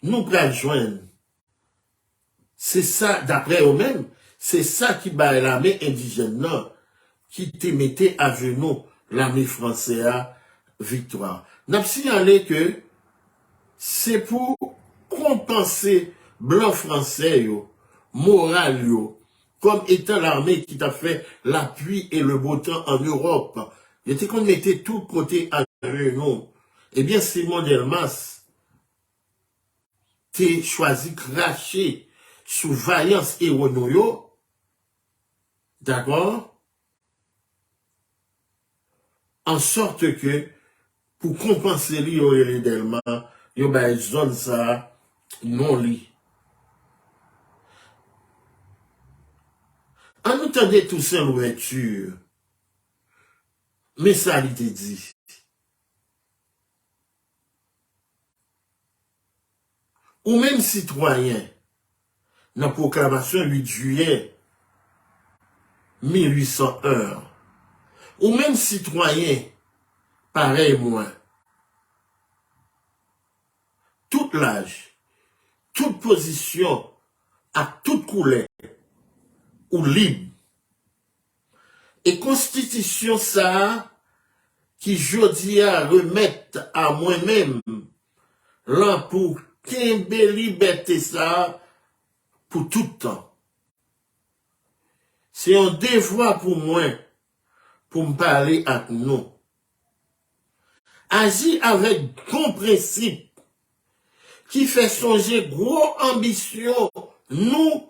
nous pourrons joindre. C'est ça, d'après eux-mêmes, c'est ça qui bat l'armée indigène, non, qui te mettait à genoux l'armée française à victoire. N'a signalé que c'est pour compenser blanc français, moral, comme étant l'armée qui t'a fait l'appui et le beau temps en Europe. Il était qu'on mettait tout côté à genoux. Eh bien, Simon Delmas, t'es choisi cracher sous vaillance et renoyo, d'accord, en sorte que, pour compenser li yo les Delmas, yo ba zone ça, non li. En nous tendait tout ça l'ouverture, mais ça il te dit. Ou même citoyen, dans la proclamation 8 juillet 1801, ou même citoyen, pareil moi, tout l'âge, toute position, à toute couleur, ou libre. Et constitution ça, qui jodi à remettre à moi-même, là pour qu'imbe liberté ça, pour tout temps. C'est un devoir pour moi, pour me parler à nous. Agir avec bon principe, qui fait songer gros ambition, nous,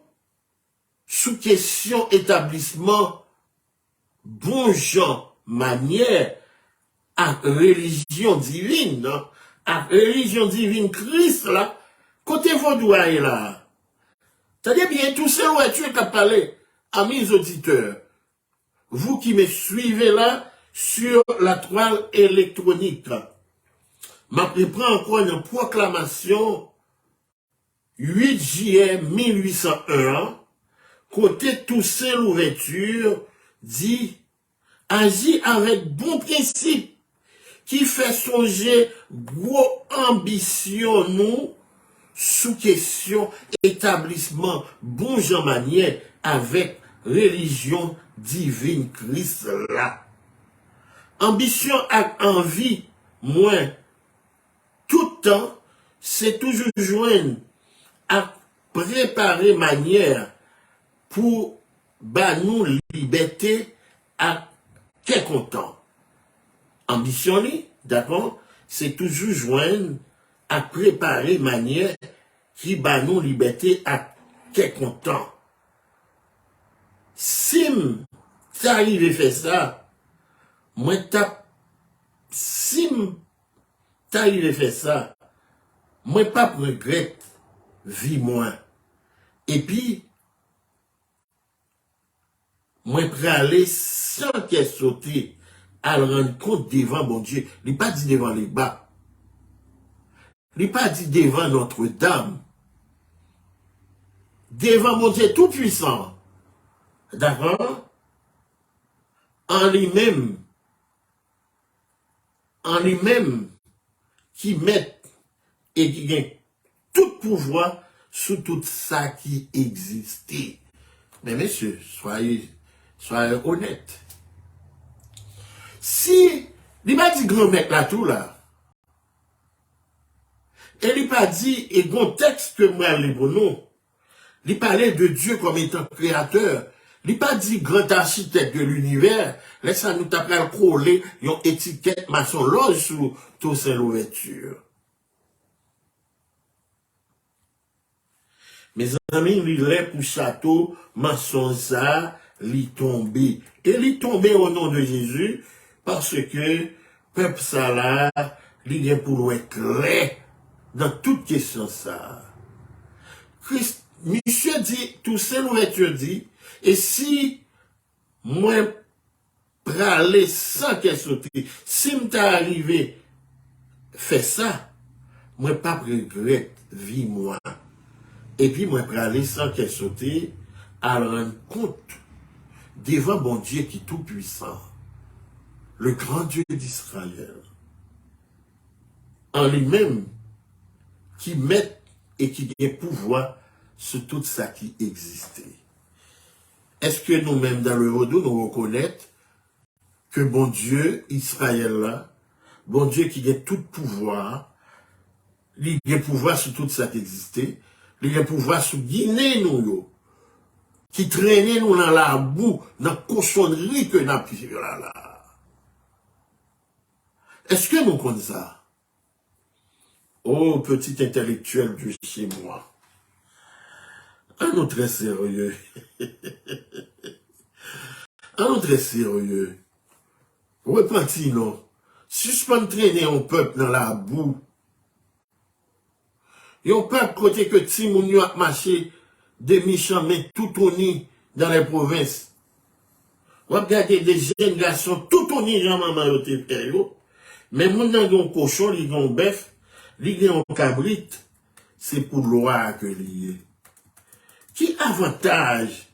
sous question établissement, bon genre, manière, à religion divine, hein, à religion divine Christ, là, côté vaudois là. C'est-à-dire bien, tout ça, où tu es qu'à parler, à mes auditeurs, vous qui me suivez là, sur la toile électronique, m'a pris encore une proclamation 8 juillet 1801, côté Toussaint l'ouverture, dit, agit avec bon principe, qui fait songer gros ambition nous, sous question établissement bon Jean manière avec religion divine Christ là. Ambition et envie, moins, tout temps, c'est toujours joindre à préparer manière pour nous liberté à quelque temps. Ambition, d'accord, c'est toujours joindre à préparer manière qui nous liberté à quelque temps. Si t'arrives à faire ça, moi si t'arrives à faire ça, moi pas regrette vie moins. Et puis, moi prêt à aller sans qu'elle sauter à le rendre compte devant mon Dieu. Il n'est pas dit devant les bas. Il n'est pas dit devant Notre-Dame. Devant mon Dieu tout puissant. D'accord? En lui-même, qui met et qui gagne tout pouvoir sur tout ça qui existait. Mais messieurs, soyez honnêtes. Si, il m'a dit grand mec là tout là, et il pas dit, et bon texte que moi les non, il parlait de Dieu comme étant créateur, il pas dit grand architecte de l'univers, laisse nous taper le coller, une étiquette maçon loge sous tout ces l'ouverture. Mes amis, il est pour château, maçon ça, il tombé. Et il tombé au nom de Jésus, parce que, peuple ça là, il est pour être clair dans toute question ça. Christ, monsieur dit, tout ça l'ouverture dit, et si, moi, praler sans qu'elle saute, si m'ta arrivé, fait ça, moi pas regrette, vie moi. Et puis, moi, praler sans qu'elle saute, à rendre compte devant mon Dieu qui est tout puissant, le grand Dieu d'Israël, en lui-même, qui met et qui a pouvoir sur tout ça qui existait. Est-ce que nous-mêmes, dans le Rodou, nous reconnaissons que bon Dieu, Israël là, bon Dieu qui a tout pouvoir, il a pouvoir sur tout ça qui existait, il a pouvoir sur Guinée nous, qui traînait nous dans la boue, dans la cochonnerie que nous avons pu là. Est-ce que nous connaissons ça? Oh, petit intellectuel de chez moi. Un autre très sérieux. Un autre très sérieux. Repentis, non. Suspend traîner un peuple dans la boue. Et un peuple côté que Timounio a marché des méchants, mais tout uni dans les provinces. Regardez des jeunes garçons, tout uni dans maman yote période. Mais mon nan yon cochon, li yon bœuf, li yon cabrit, c'est pour loi que lié. Qui avantage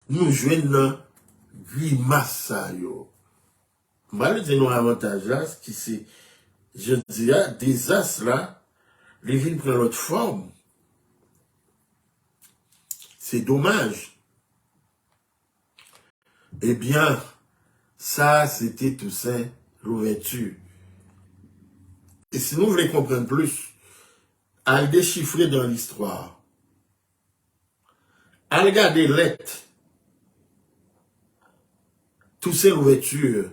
nous joignons grimace ça yo? Malgré nos avantages là, qui c'est, je dirais, des as là, les villes prennent l'autre forme. C'est dommage. Eh bien, ça, c'était tout ça, l'ouverture. Et si nous voulons comprendre plus, à le déchiffrer dans l'histoire, à regarder lettres, tout ça, l'ouverture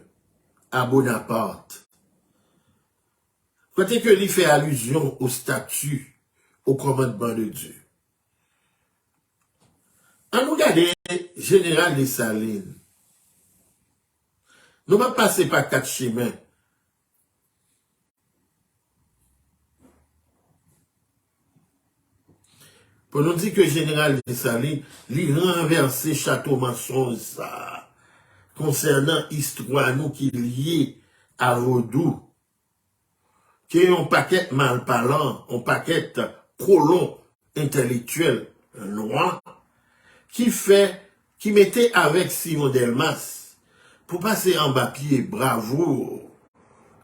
à Bonaparte, côté que lui fait allusion au statut, au commandement de Dieu. En nous regarder, général des Salines, nous va passer par 4 chemins. Pour nous dire que général des Salines, lui renverser château mensonge ça, concernant histoire nous qui lié à Vaudou, qui est un paquet mal parlant, un paquet colon intellectuel noir, qui fait qui mettait avec Simon Delmas pour passer en bas pied, bravo,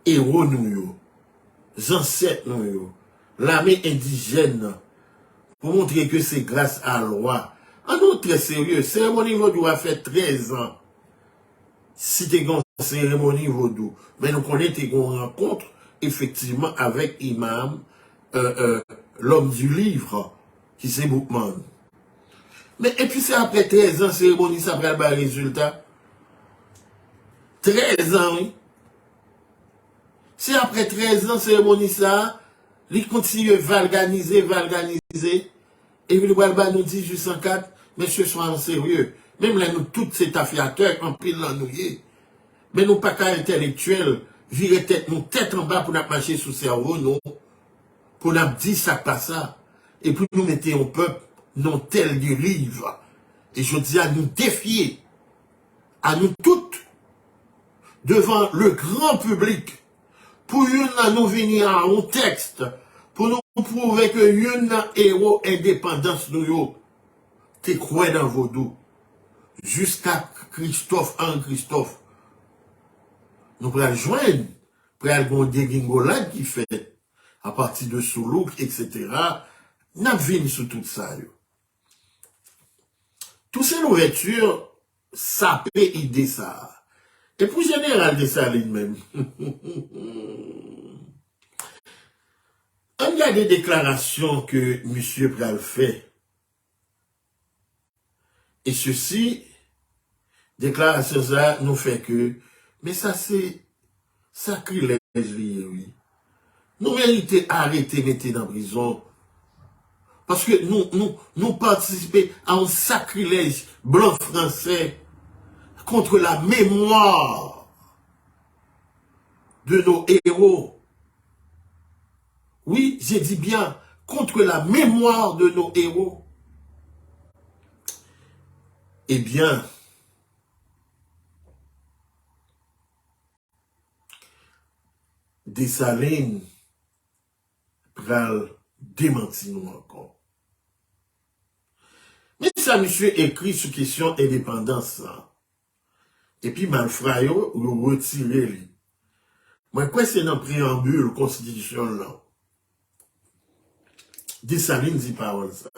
héros nous, ancêtres nous, l'armée indigène, pour montrer que c'est grâce à la loi. En nous, très sérieux, cérémonie vaudou a fait 13 ans. Si tu as une cérémonie vaudou, mais nous connaissons une rencontre, effectivement, avec Imam, l'homme du livre, qui c'est Boukman. Mais, et puis c'est après 13 ans, cérémonie, ça prend le résultat. 13 ans, oui. C'est après 13 ans, cérémonie, ça, il continue à valganiser. Et puis, le nous dit, juste en 4, messieurs, soyons sérieux. Même là, nous, tous ces affiateurs, en pile l'ennuyé. Mais nous, pas qu'à intellectuels, virer tête, nous, tête en bas pour nous marcher sous le cerveau, nous, pour nous dire ça, pas ça. Et puis, nous mettons au peuple, non tel dérive. Et je dis à nous défier, à nous toutes, devant le grand public, pour nous venir à un texte, pour nous prouver que une héros indépendance nous, t'es croix dans vos dos. Jusqu'à Henri Christophe, nous pourrons joindre, pour aller des guingolades qui fait, à partir de Soulouk, etc. Nous venons sur tout ça. Toutes ces ouvertures, ça peut aider ça. Et pour Général Dessalines même, il y a des déclarations que M. Pral fait. Et ceci, déclaration ça nous fait que, mais ça c'est sacrilège, oui. Nous méritons arrêter, mettre dans prison. Parce que nous participons à un sacrilège blanc français contre la mémoire de nos héros. Oui, j'ai dit bien, contre la mémoire de nos héros. Eh bien, Dessalines pral démenti nous encore. Mais ça, monsieur, écrit sur question indépendance. Et puis, Malfrayo, vous retirez. Moi, quoi, c'est dans préambule constitution là. Dessalines dit parole ça.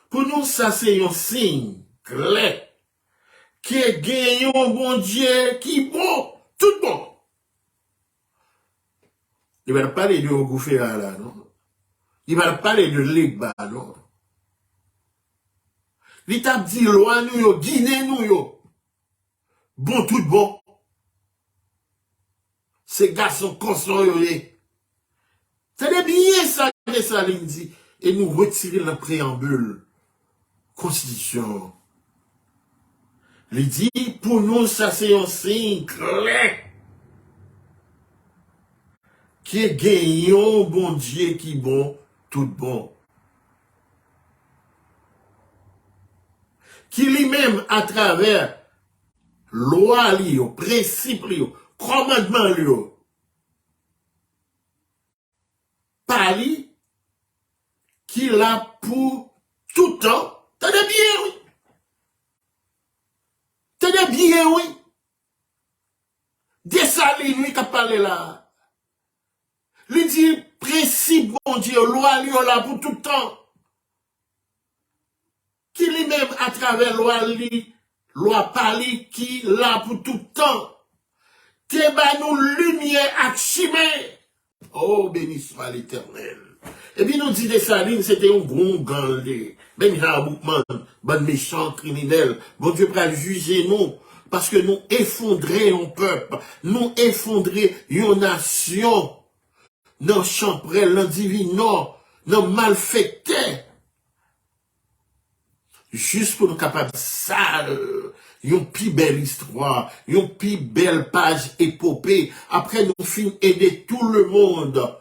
Pour nous, ça, c'est un signe clair qui est gagnant, bon Dieu, qui bon, tout bon. Il va parler de Ogoufera là, non? Il va parler de Legba, non? Il t'a dit, loi nous yo, Guinée nous yo. Bon, tout bon. Ces garçons conscients yo. C'est bien ça que Dessalines dit. Et nous retirer la préambule. Constitution. Il dit, pour nous, ça c'est un signe clair. Qui est gagnant, bon Dieu, qui bon, tout bon. Qui lui-même, à travers loi, principe, commandement, pali, qui l'a pour tout temps. Tenez bien, oui. Tenez bien, oui. Dessalines, lui, qui a parlé là. Il dit, principe, bon Dieu, loi, lui, là pour tout temps. Qui lui-même, à travers loi pali, qui là pour tout temps. Te ba nous lumière à chimère. Oh, béni soit l'Éternel. Et puis nous dit Dessalines, c'était un gros gandé. Ben Boukman, bon méchant criminel. Bon Dieu, pour juger nous. Parce que nous effondrer un peuple. Nous effondrer une nation. Nos champrels, nos divinons, nos malfaiteurs. Juste pour nous capables de ça, une plus belle histoire, une plus belle page épopée. Après, nous finissons aider tout le monde.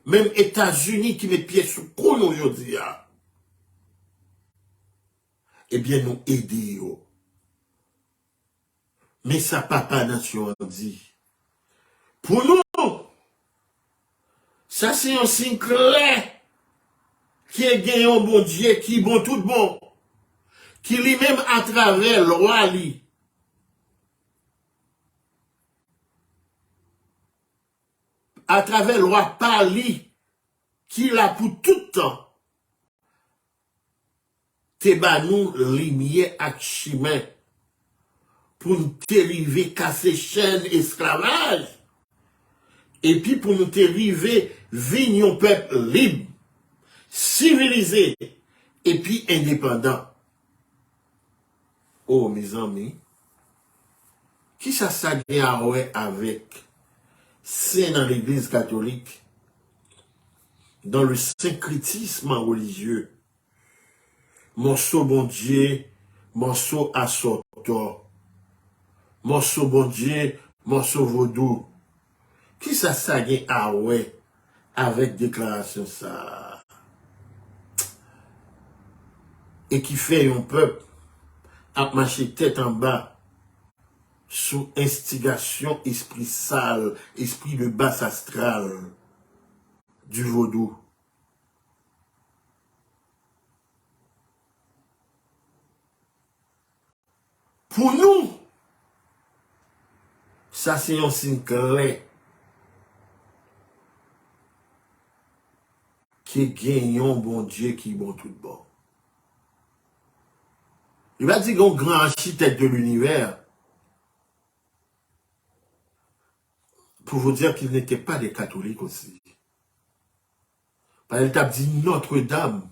Même États-Unis qui met pied sous couille aujourd'hui. Eh bien, nous aider. Mais ça, papa nation dit. Pour nous, ça c'est un signe clair qui est gagnant, bon Dieu, qui est bon tout bon. qui lui-même à travers le roi li, à travers le roi Pali, qui l'a pour tout le temps, te ba nous lumière ak chemin pour nous arriver casser chaîne esclavage et puis pour nous arriver vivre un peuple libre, civilisé et puis indépendant. Oh mes amis, qui ça vient avec c'est dans l'église catholique, dans le syncrétisme religieux, morceau bon Dieu, morceau assortor, morceau bon Dieu, morceau vaudou. Qui ça vient avec déclaration ça? Et qui fait un peuple à marcher tête en bas sous instigation esprit sale, esprit de basse astrale du vaudou. Pour nous, ça c'est un signe clair qui gagnons bon Dieu qui est bon tout bon. Il va dire qu'on grand architecte de l'univers pour vous dire qu'il n'était pas des catholiques aussi. Parce qu'il t'a dit Notre-Dame.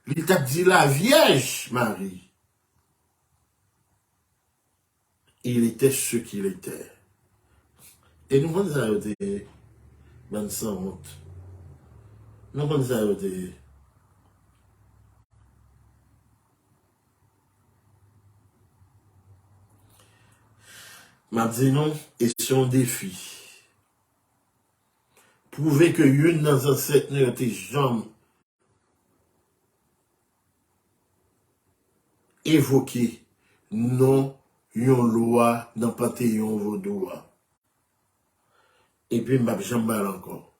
Il t'a dit la Vierge Marie. Il était ce qu'il était. Et nous, on a été, ben sans honte. Nous, on a été, m'a dit non, et c'est un défi. Prouver que une dans un ancêtres n'était jamais évoqué non une loi dans le panthéon vaudois. Et puis m'a jamais encore.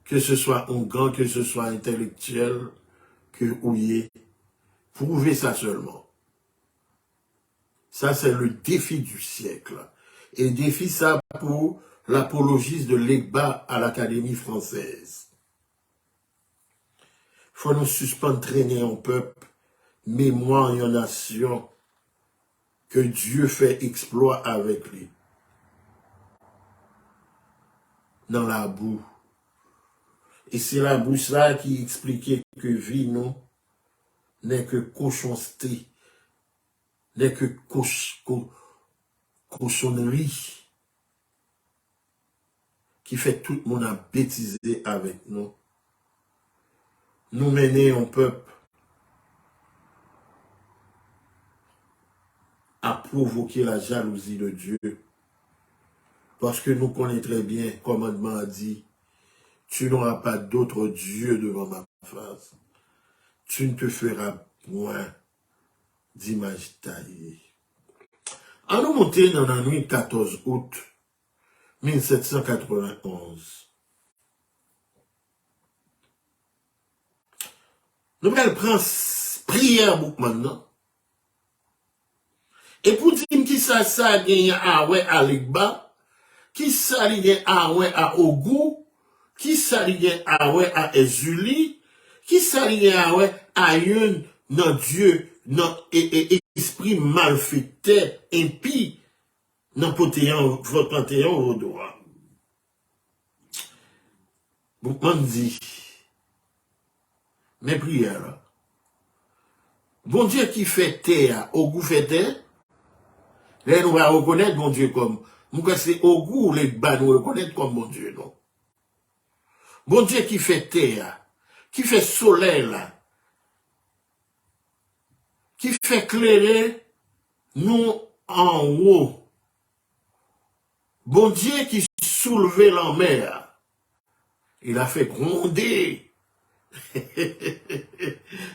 Que ce soit un grand, que ce soit intellectuel, que ouillé, prouver ça seulement. Ça, c'est le défi du siècle. Et défi ça pour l'apologiste de l'EGBA à l'Académie française. Faut nous suspendre traîner en peuple, mémoire et en nation, que Dieu fait exploit avec lui. Dans la boue. Et c'est la boue ça qui expliquait que vie, non, n'est que cochonneté, n'est que cochonnerie, qui fait tout le monde à bêtiser avec nous. Nous mener un peuple à provoquer la jalousie de Dieu. Parce que nous connaissons très bien, le commandement a dit, tu n'auras pas d'autre Dieu devant ma face. Tu ne te feras point d'image taillée. En nous monter dans la nuit 14 août 1791, nous allons prendre prière maintenant. Et pour dire qui ça gagne à l'Igba, qui ça gagne à Ogou, qui ça gagne à Ezuli, qui ça gagne à une non Dieu, non esprit malfaiteur, impie, non votre panthéon au doigt. Boukman dit, mes prières, bon Dieu qui fait terre, Ogou fait terre, là nous va reconnaître bon Dieu comme, moi c'est Ogou, les bas nous reconnaître comme bon Dieu, non. Bon Dieu qui fait terre, qui fait soleil là, qui fait éclairer nous en haut. Bon Dieu qui soulevait la mer, il a fait gronder.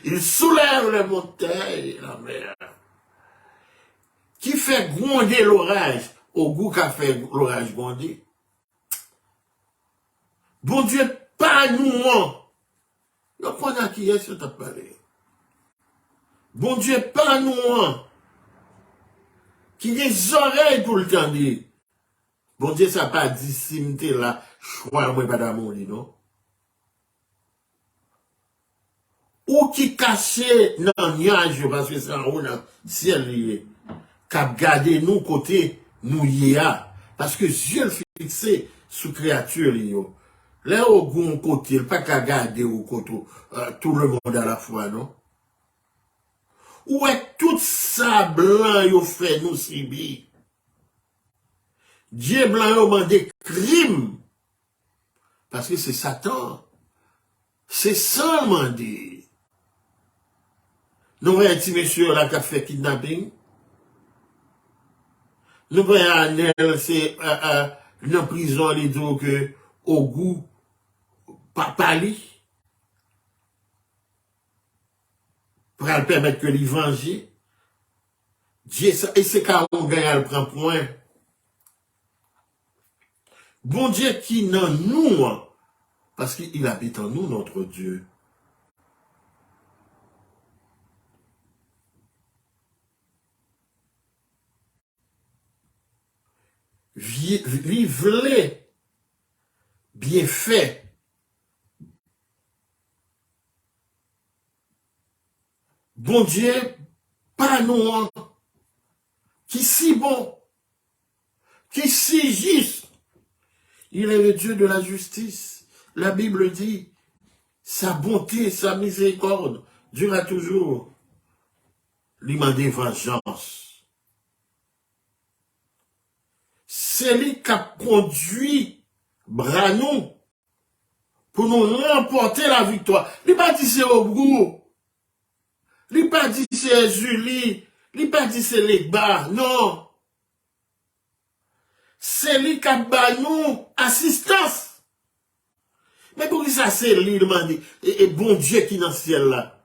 Il soulève les montagnes, la mer. Qui fait gronder l'orage, au goût qu'a fait l'orage gronder. Bon Dieu, pas nous. Donc, on a qui est sur ta parlé. Bon Dieu, pas nous. Qui a des oreilles pour le tendre. Bon Dieu, ça pas dit si m'te là, choix moi pas d'amour, non? Ou qui caché dans nuage, parce que c'est en haut dans le ciel, cap garder nous côté, nous y a. Parce que Dieu le fixé sous créature, là, au goût côté, pas qu'à garder au côté, tout le monde à la fois, non? Ou est tout ça blanc, yo fait nous subir? Dieu blanc, yo mandé crime. Parce que c'est Satan. C'est ça, mandé. Nous voyons un petit monsieur là qui a fait kidnapping. Nous voyons un c'est dans prison, il dit que au goût, pas lui, pour le permettre que l'évangile, Dieu, et c'est quand on gagne, elle prend point. Bon Dieu qui dans nous, parce qu'il habite en nous, notre Dieu. Vivez bien fait. Bon Dieu, pas nous, qui si bon, qui si juste. Il est le Dieu de la justice. La Bible dit, sa bonté, sa miséricorde durera toujours. Il m'a dit vengeance. C'est lui qui a conduit Branou pour nous remporter la victoire. Il n'a pas dit c'est au goût. Il n'a pas dit c'est Julie. Il n'a pas dit c'est les bas. Non. C'est lui qui a nous assistance. Mais pour ça, c'est lui, il m'a dit, et bon Dieu qui est dans le ciel là.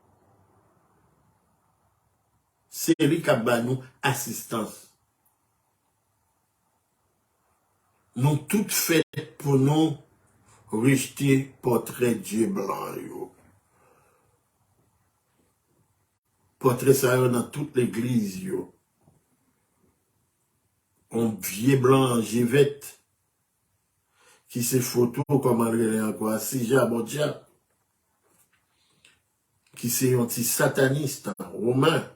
C'est lui qui a nous assistance. Nous toutes faites pour nous rejeter portrait Dieu blanc. Yo. Portrait ça dans toute l'église. Yo. Un vieux blanc, Givette, qui se photo comme André encore, si Jabodia, qui c'est anti-sataniste, romain,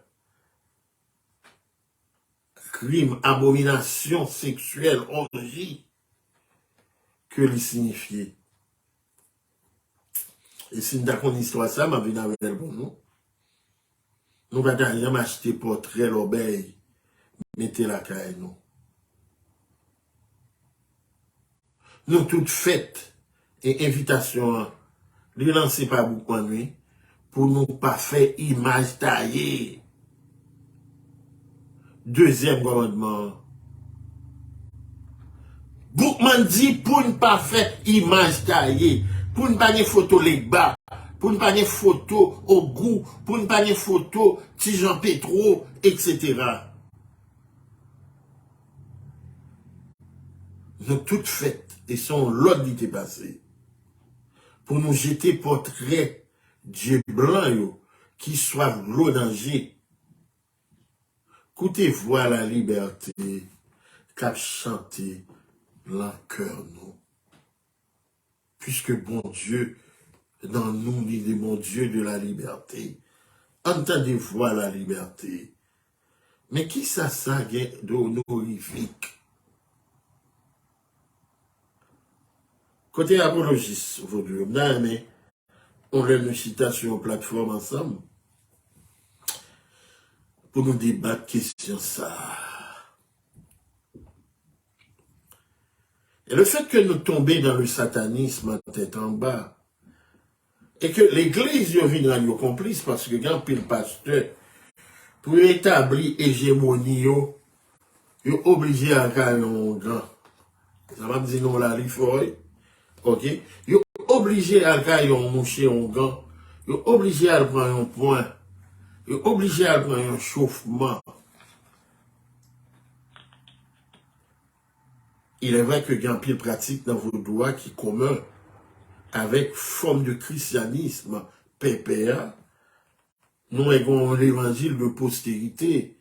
crime, abomination sexuelle, orgie, que lui signifiait. Et si nous avons une histoire, ça m'a vu avec elle pour nous. Nous n'avons pas acheté portrait, l'obéi, mettez la caille, nous. Nous toutes faites et invitations, les lancer par beaucoup de nuit, pour nous pas faire image taillée. Deuxième commandement. Boukman dit pour ne pas faire image taillée, pour ne pas faire photo les bas, pour ne pas faire photo au goût, pour ne pas faire photo Tijan Petro, etc. Nous toutes faites et sont l'autre qui est passé. Pour nous jeter portrait Dieu blanc yo, qui soit l'eau danger. Écoutez, voir la liberté, qu'a chanté dans cœur nous. Puisque bon Dieu, dans nous, il est mon Dieu de la liberté. Entendez voir la liberté. Mais qui ça d'honorifique? Côté apologiste, aujourd'hui, on a une citation plateforme ensemble pour nous débattre question ça. Et le fait que nous tombions dans le satanisme tête en bas, et que l'église vient dans nos complices, parce que quand le pasteur, pour établir hégémonie, il est obligé à faire un grand. Ça va me dire non là, il faut, ok? Il est obligé à faire un moucher, un grand. Il est obligé à prendre un point. Il est obligé à prendre un chauffement. Il est vrai que il y a un pile pratique dans vos doigts qui est commun. avec forme de christianisme pépère, nous avons l'évangile de postérité,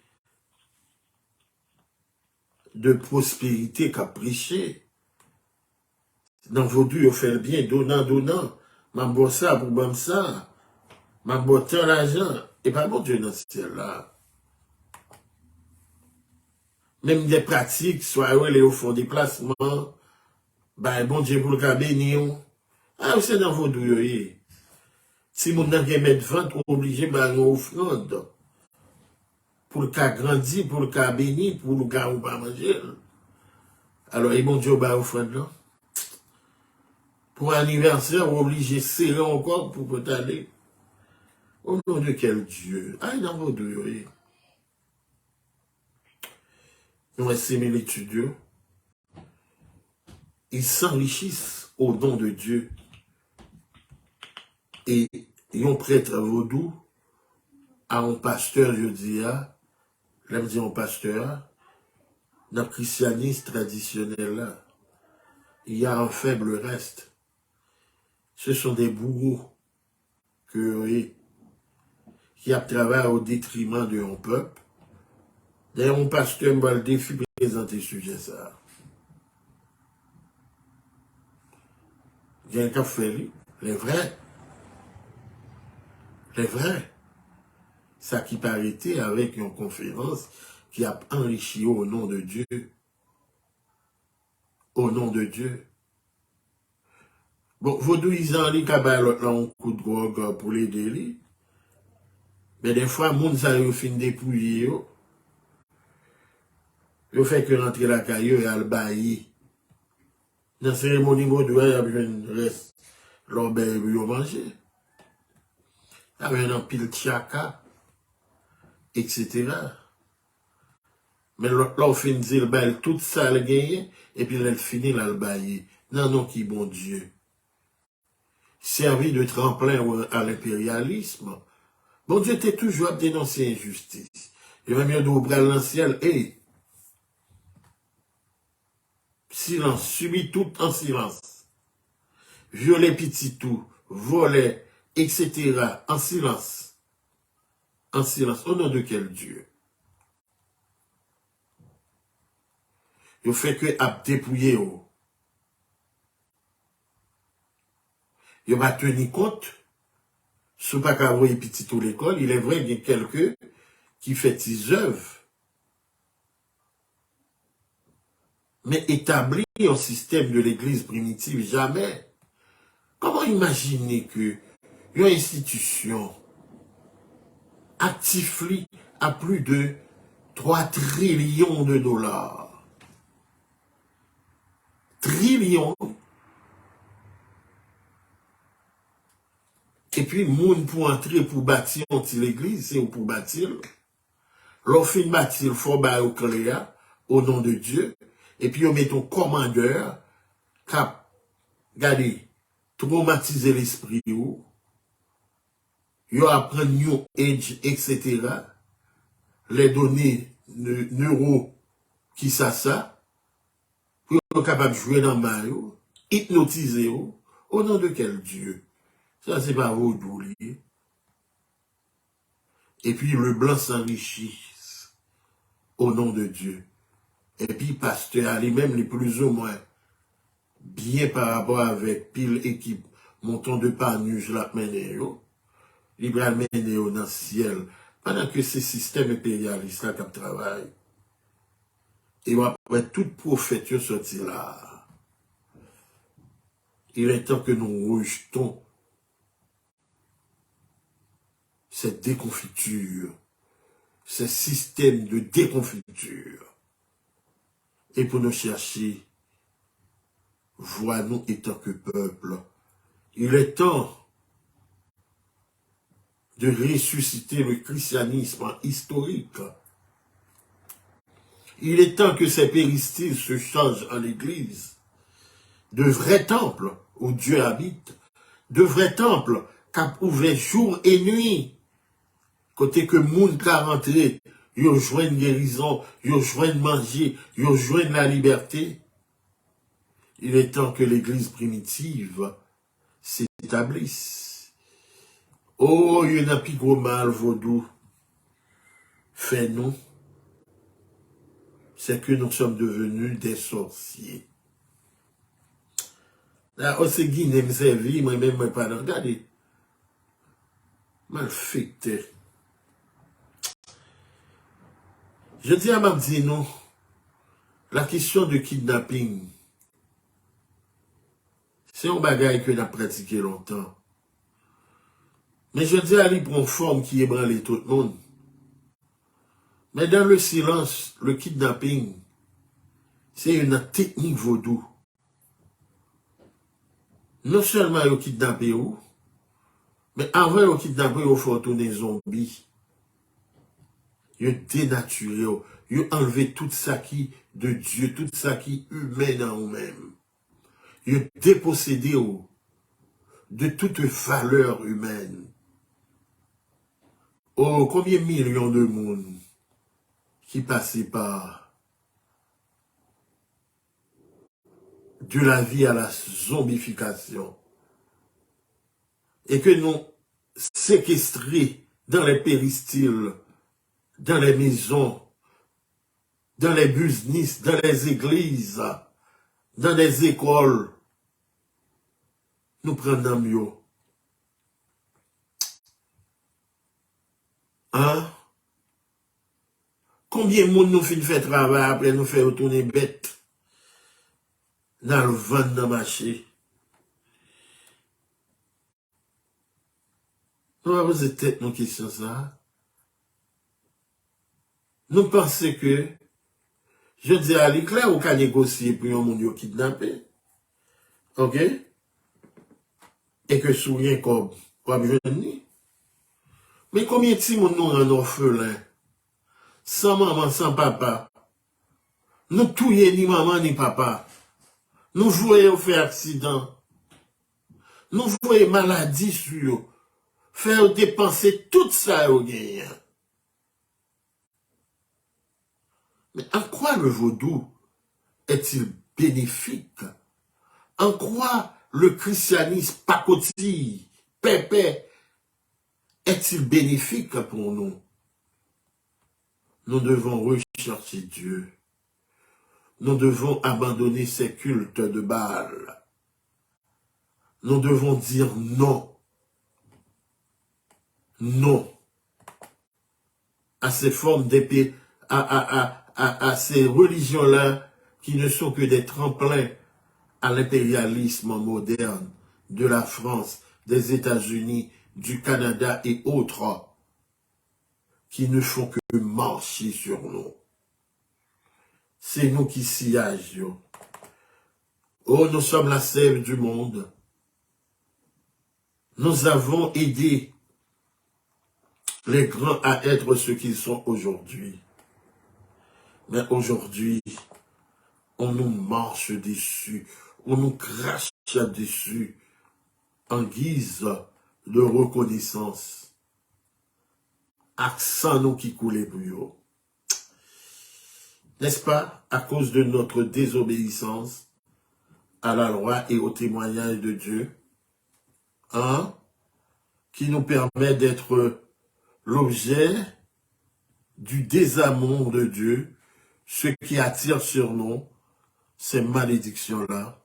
de prospérité qu'a prêché. Dans vos deux, vous faites le bien, donnant. Ma bosse ça pour bon ça. Ma botte l'argent. Et pas bon Dieu dans ce ciel-là. Même des pratiques, soit les au fond des placements, ben bon Dieu pour le cas béni. Ah, c'est dans vos deux. Si mon n'a qu'à mettre 20, on est obligé de faire une offrande. Pour le cas grandi, pour le cas béni, pour le cas où pas manger. Alors, et bon Dieu, bah, offrande là. Pour anniversaire, on est obligé de serrer encore pour peut aller. Au nom de quel Dieu? Ah, dans vos deux, oui. Nous essayons l'étudier. Ils s'enrichissent au nom de Dieu. Et un prêtre vaudou à un pasteur, je dis, là, je dis un pasteur, dans le christianisme traditionnel, là, il y a un faible reste. Ce sont des bourreaux qui a travaillé au détriment de un peuple. D'ailleurs, mon pasteur m'a le défi de présenter ce sujet ça. Il y a un cas fait, les vrais. Ça qui paraît avec une conférence qui a enrichi au nom de Dieu. Au nom de Dieu. Bon, vous ils ont dit qu'il y a un coup de drogue pour les délits. Mais des fois, les gens ça fin dépouiller. Ils fait que rentrer la caillou et à le bailler. Dans la cérémonie vaudou, il y a besoin reste l'obéi pour manger. Il y a un pile tchaka, etc. Mais là, on finit le bail, tout ça le gagné, et puis là, il finit là le bailler. Non, qui bon Dieu. Servi de tremplin à l'impérialisme. Bon Dieu était toujours à dénoncer injustice. Il va mieux d'ouvrir le ciel et silence, subit tout en silence. Violer petit tout, voler, etc. en silence. En silence. Au nom de quel Dieu? Il fait que à dépouiller. Il va tenir compte. Ce pas qu'à voir petit tout l'école, il est vrai qu'il y a quelqu'un qui fait ses œuvres. Mais établir un système de l'église primitive, jamais. Comment imaginer que une institution active à plus de 3 trillions de dollars? Trillions. Et puis, moun pour entrer pour bâtir l'église, c'est pour bâtir. L'offre de bâtir, il faut au créa, au nom de Dieu. Et puis, on met un commandeur qui a, regardez, traumatiser l'esprit, il apprend New Age, etc. Les données neuro qui ça, pour être capable de jouer dans le maillot, hypnotiser, au nom de quel Dieu? Ça, c'est pas vaudou. Et puis, le blanc s'enrichit au nom de Dieu. Et puis, pasteur, lui-même, les plus ou moins bien par rapport avec pile équipe, montant de panuge la mené, il va mener dans le ciel, pendant que ces systèmes impérialistes là qui travaillent. Et après, tout prophète sorti là. Il est temps que nous rejetons cette déconfiture, ce système de déconfiture. Et pour nous chercher, vois-nous étant que peuple. Il est temps de ressusciter le christianisme historique. Il est temps que ces péristyles se changent en église, de vrais temples où Dieu habite, de vrais temples qui ouvert jour et nuit, côté que moun ka rentré, yo joignent guérison, yo joignent manger, yo joignent la liberté. Il est temps que l'église primitive s'établisse. Oh, il y a un plus gros mal vaudou fait nous, c'est que nous sommes devenus des sorciers. Là, on s'est guiné, me servi, moi-même, moi, pas regardez. Mal fait. Je dis à Mabdi, non, la question de kidnapping, c'est un bagage que nous avons pratiqué longtemps. Mais je dis à lui pour une forme qui ébranle tout le monde. Mais dans le silence, le kidnapping, c'est une technique vaudou. Non seulement ils kidnappé ou, mais avant ils kidnappé, ils font tourner zombies. Ils dénaturé, ils enlevé tout ça qui de Dieu, tout ça qui est humain en eux-mêmes. Ils dépossédé de toute valeur humaine. Oh, combien de millions de monde qui passaient par de la vie à la zombification. Et que nous séquestrés dans les péristyles, dans les maisons, dans les business, dans les églises, dans les écoles, nous prenons mieux. Hein? Combien de monde nous fait travail après nous faire retourner bête dans le vent dans le marché? Nous avons posé tête nos questions ça. Nous pensons que, je dis à l'éclair, on peut négocier pour un monde kidnappé. Ok? Et que sourire comme jeune. Mais combien de monde nous en orphelin? Sans maman, sans papa. Nous touillons ni maman ni papa. Nous voyons faire accident. Nous voyons maladie sur eux. Faire dépenser tout ça au gain. Mais en quoi le vaudou est-il bénéfique? En quoi le christianisme pacotille, pépé, est-il bénéfique pour nous? Nous devons rechercher Dieu. Nous devons abandonner ces cultes de Baal. Nous devons dire non. Non. À ces formes d'épée, à ces religions-là qui ne sont que des tremplins à l'impérialisme moderne de la France, des États-Unis, du Canada et autres, qui ne font que marcher sur nous. C'est nous qui siégeons. Oh, nous sommes la sève du monde. Nous avons aidé les grands à être ce qu'ils sont aujourd'hui. Mais aujourd'hui, on nous marche dessus, on nous crache dessus en guise de reconnaissance. Accent nous qui coulait plus haut. N'est-ce pas, à cause de notre désobéissance à la loi et au témoignage de Dieu, hein, qui nous permet d'être l'objet du désamour de Dieu, ce qui attire sur nous ces malédictions-là.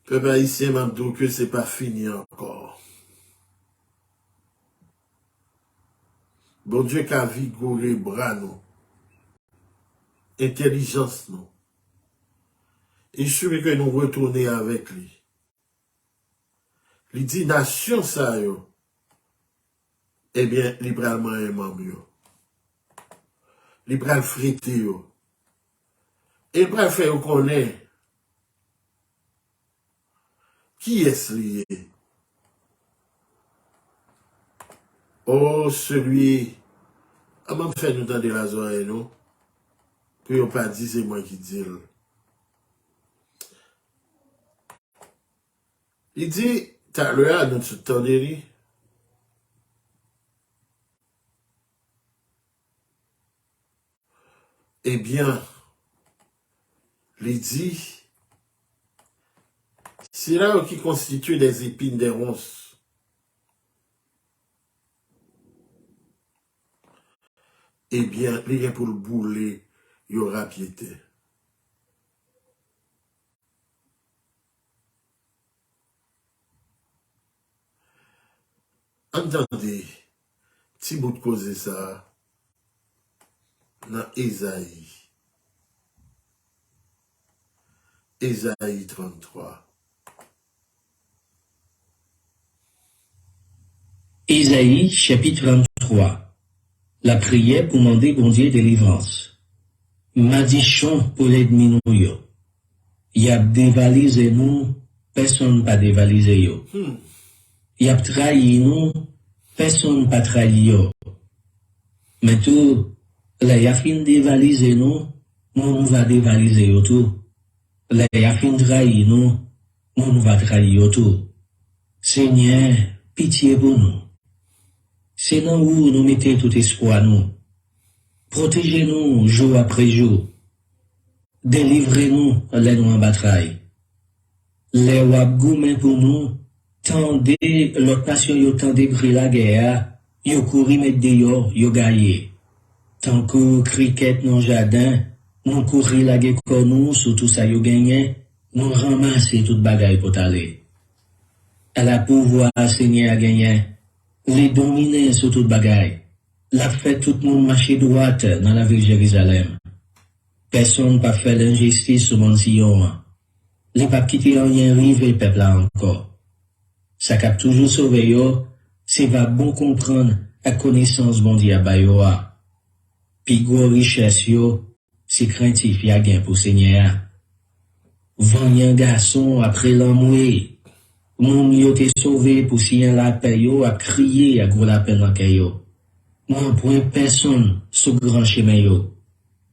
Peuple haïtien m'a dit que c'est pas fini encore. Bon Dieu qu'a vigouré bras nous, intelligence nous. Il suffit que nous retournions avec lui. Il dit nation ça yo. Eh bien, libéralement aimant mieux. Libéral frité yo. Et il va faire connaître qui est lié. Oh, celui, à même faire nous dans la oreilles, non? Puis on pas dit c'est moi qui dis. Il dit, t'as l'heure à notre temps de eh bien, il dit, C'est là qui constitue des épines des ronces. Eh bien, les pour le bouler, il y aura piété. Entendez, si vous causez ça, dans Ésaïe 33. Ésaïe, chapitre 23. La prière pour demander bon Dieu délivrance. Madichon pour l'ennemi nous yo. Y a dévalisé nous, personne pas dévalisé yo. Y a trahi nous, personne pas trahi yo. Mais tout, là y a fin dévaliser nous va dévaliser yo tout. Là y a fin trahi nous va trahir yo tout. Seigneur, pitié pour nous. C'est dans où nous mettons tout espoir nous. Protégez-nous jour après jour. Délivrez-nous les nous en bataille. Les wap goumen pour nous, tendez l'autre nation yo tendez pris la guerre, yo couri mettre dehors, yo gaillé. Tant que cricket dans jardin, nous courir la guerre comme nous, sur tout ça yo gagné, nous ramasser toute bagaille pour aller. À la pouvoir Seigneur a gagné. Les dominer sur toute bagaille. La fait tout le monde marcher droite dans la ville de Jérusalem. Personne pas fait l'injustice sur mon sillon. Les pas quitter rien rive peuple là encore. Ça cap toujours sauvé yo, c'est va bon comprendre la connaissance bon Dieu ba yo a. Pi gros richesse yo, c'est craintif y a gain pour Seigneur. Vanyan garçon après l'amoué. Moun yo te sauvé pour si yon la paix yo a crié à gros la peine dans yo. Moun point personne sous grand chemin yo.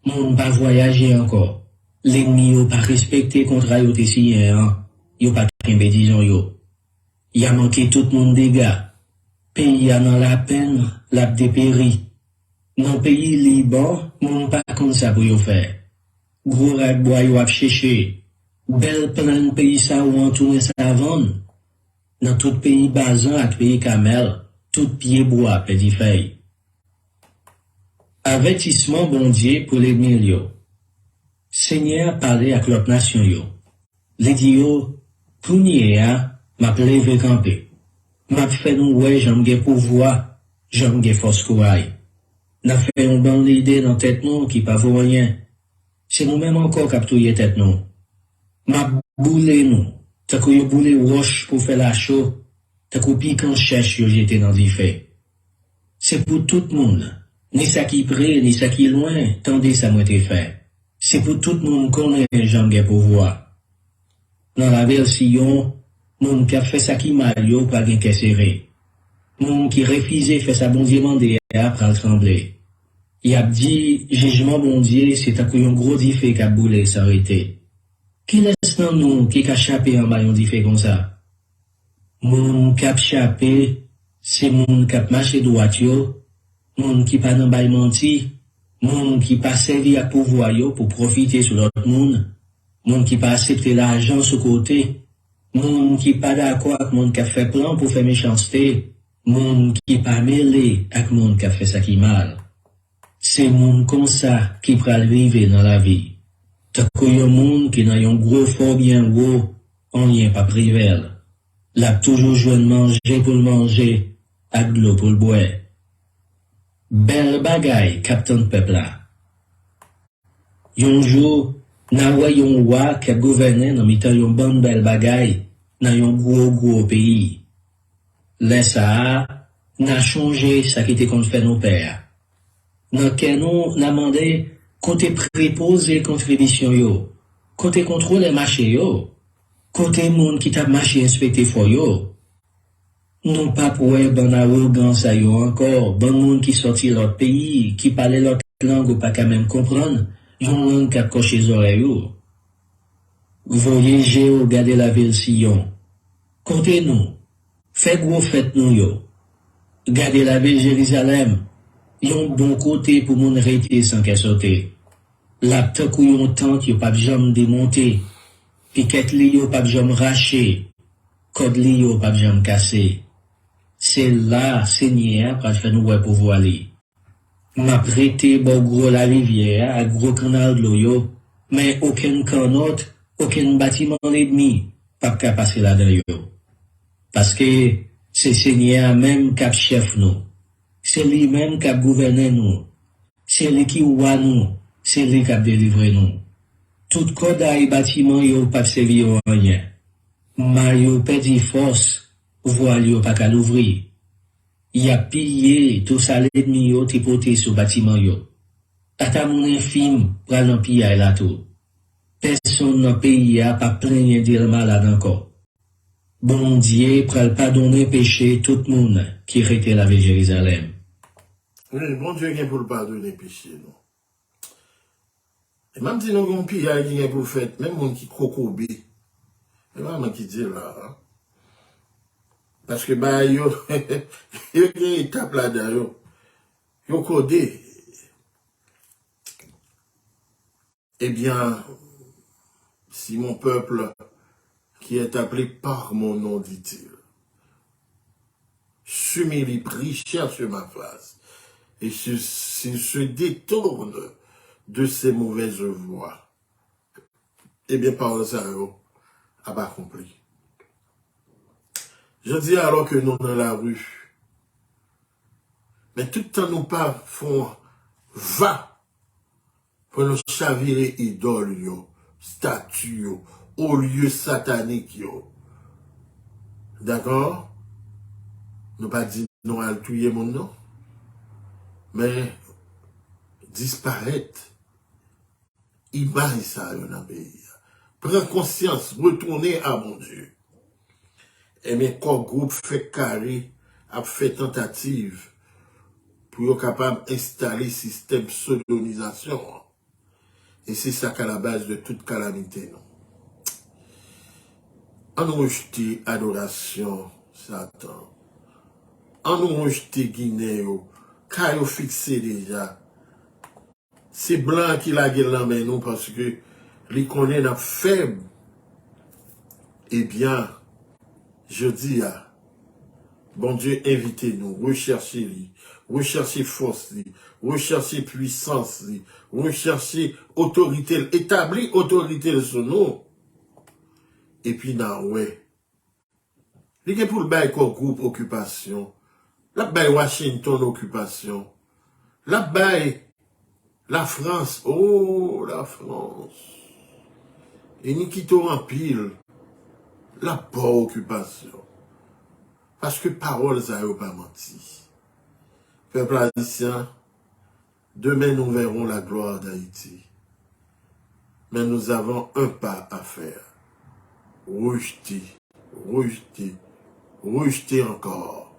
Moun pas voyager encore. L'ennemi yo pas respecté contrat yo te si yo pas kembe disons yo. Y a manqué tout moun dégâts. Pays a dans la peine, l'a dépéri. Dans pays Liban, moun pas comme ça pour yo faire. Gros rak bois yo a cherché. Belle plein pays ça ou entouré ça vendre. Dans tout pays basan ak pays camel, tout pied bois petit feuille. Avertissement bon Dieu pour les millions. Seigneur parlé avec l'autre nation yo. Les dit yo, pounier m'a levé camper. M'a fait nous ouais j'aime gen pouvoir, j'aime gen force courage. N'a fait un bon idée dans tête nous qui pas vaut rien. C'est nous-mêmes encore captouiller tête nous. M'a boulé nous. T'as qu'au yo boule roche pour faire la chaud, t'as qu'au pique en cherche yo j'étais dans le fait. C'est pour tout le monde, ni ça qui près, ni ça qui loin, tandis ça m'a été fait. C'est pour tout le monde connaît j'en ai pouvoir. Dans la version, moun qui a fait ça qui mal yo pas gen qu'est serré. Moun qui refusé fait ça bon Dieu mandé après le trembler. Il a dit, jugement bon Dieu, c'est à qu'au yon gros diffé qu'a boulé s'arrêter. Qui laisse dans nous qui a chapé en bas yon dit fait comme ça? Moun qui a chapé, c'est moun qui a marché droit yo, moun qui pas dans bail menti, moun qui pas servi à pouvoir yo pour profiter sur l'autre moun qui pas accepté l'argent sous côté, moun qui pas d'accord avec moun qui a fait plan pour faire méchanceté, moun qui pas mêlé avec moun qui a fait ça qui mal. C'est moun comme ça qui pral vivre dans la vie. T'as qu'un monde qui n'a un gros fort bien gros, on n'y est pas privé. L'a toujours joué de manger pour le manger, à de l'eau pour le boire. Belle bagaille, captain peuple là. Yon jour, n'a yon roi qui a gouverné dans mitan yon bonne belle bagaille, dans yon gros pays. Laisse ça, n'a changé ça qui était qu'on fait nos pères. Dans quel nom n'a demandé, côté préposer contribution yo, côté contrôler marché yo, côté monde qui t'a marché inspecté for yo. Non pas pour être bon arrogance yo encore, bon monde qui sorti l'autre pays, qui parlait l'autre langue ou pas quand même comprendre, yon langue qui a coché les oreilles yo. Voyez yo garder la ville Sion. Comptez nous, fait gros fête nous yo. Gardez la ville Jérusalem, yon bon côté pour moun rete sans qu'elle saute. La tant qu'on yon tente, yon pas jamais démonté. piquet li yo pas jam raché, code li yo pas jam cassé. C'est là, Seigneur, pour faire nous pouvoir aller. M'a prêté bon gros la rivière, à gros canal de l'eau yo, mais aucun canot, aucun bâtiment l'ennemi, pas qu'à passer là-dedans yo. Parce que c'est Seigneur même qui chef nous. C'est lui même qui gouverne nous. C'est lui qui oua nous. C'est lui qui délivre nous. Tout code et bâtiment yo pas servi au rien. Mario perdit force, voile yo pas qu'à l'ouvrir. Il a pillé tout ça l'ennemi yo tripoté sur bâtiment yo. Tata mon infime pral nan pillage là tout. Personne dans pays a pas plaigné dire malade encore. Bon Dieu pral pardonner péché tout le monde qui était la Jérusalem. Oui, bon Dieu vient pour le pardonner péché, non. Et même si nous avons pillage qui vient pour le faire, même mon qui crocobé, c'est vraiment qui dit là, hein. Parce que, bah, yo, yo, y a une étape là-dedans, yo codé. Eh bien, si mon peuple, qui est appelé par mon nom, dit-il, s'humilie, prie, cherche ma face, et s'il se détourne de ses mauvaises voies, eh bien, par ça, a pas accompli. Je dis alors que nous dans la rue, mais tout le temps nous pas font va pour nous chavirer idoles, yo, statues, yo, au lieu satanique, yo. D'accord? Nous pas dit non à tout le monde, non. Mais disparaître, image ça, dans le pays. Prends conscience, retourner à mon Dieu. Et bien, quand le groupe fait carré, a fait tentative pour être capable d'installer système de sodomisation. Et c'est ça qu'à la base de toute calamité, non. On nous rejeté adoration, Satan. On nous rejeté Guinée, car ils fixé déjà. C'est blanc qui la gueule en main, nous, parce que les connaît la faible. Eh bien, je dis à bon Dieu, invitez-nous, recherchez-les, recherchez force, recherchez puissance, recherchez autorité, établir autorité sur nous. Et puis, non, ouais. Il y a pour le bail groupe occupation, la bail Washington occupation, la bail la France, oh, la France. Et ni quitte en pile, la pauvre occupation. Parce que parole, ça n'a pas menti. Peuple haïtien, demain nous verrons la gloire d'Haïti. Mais nous avons un pas à faire. Rejeter, rejeter, rejeter encore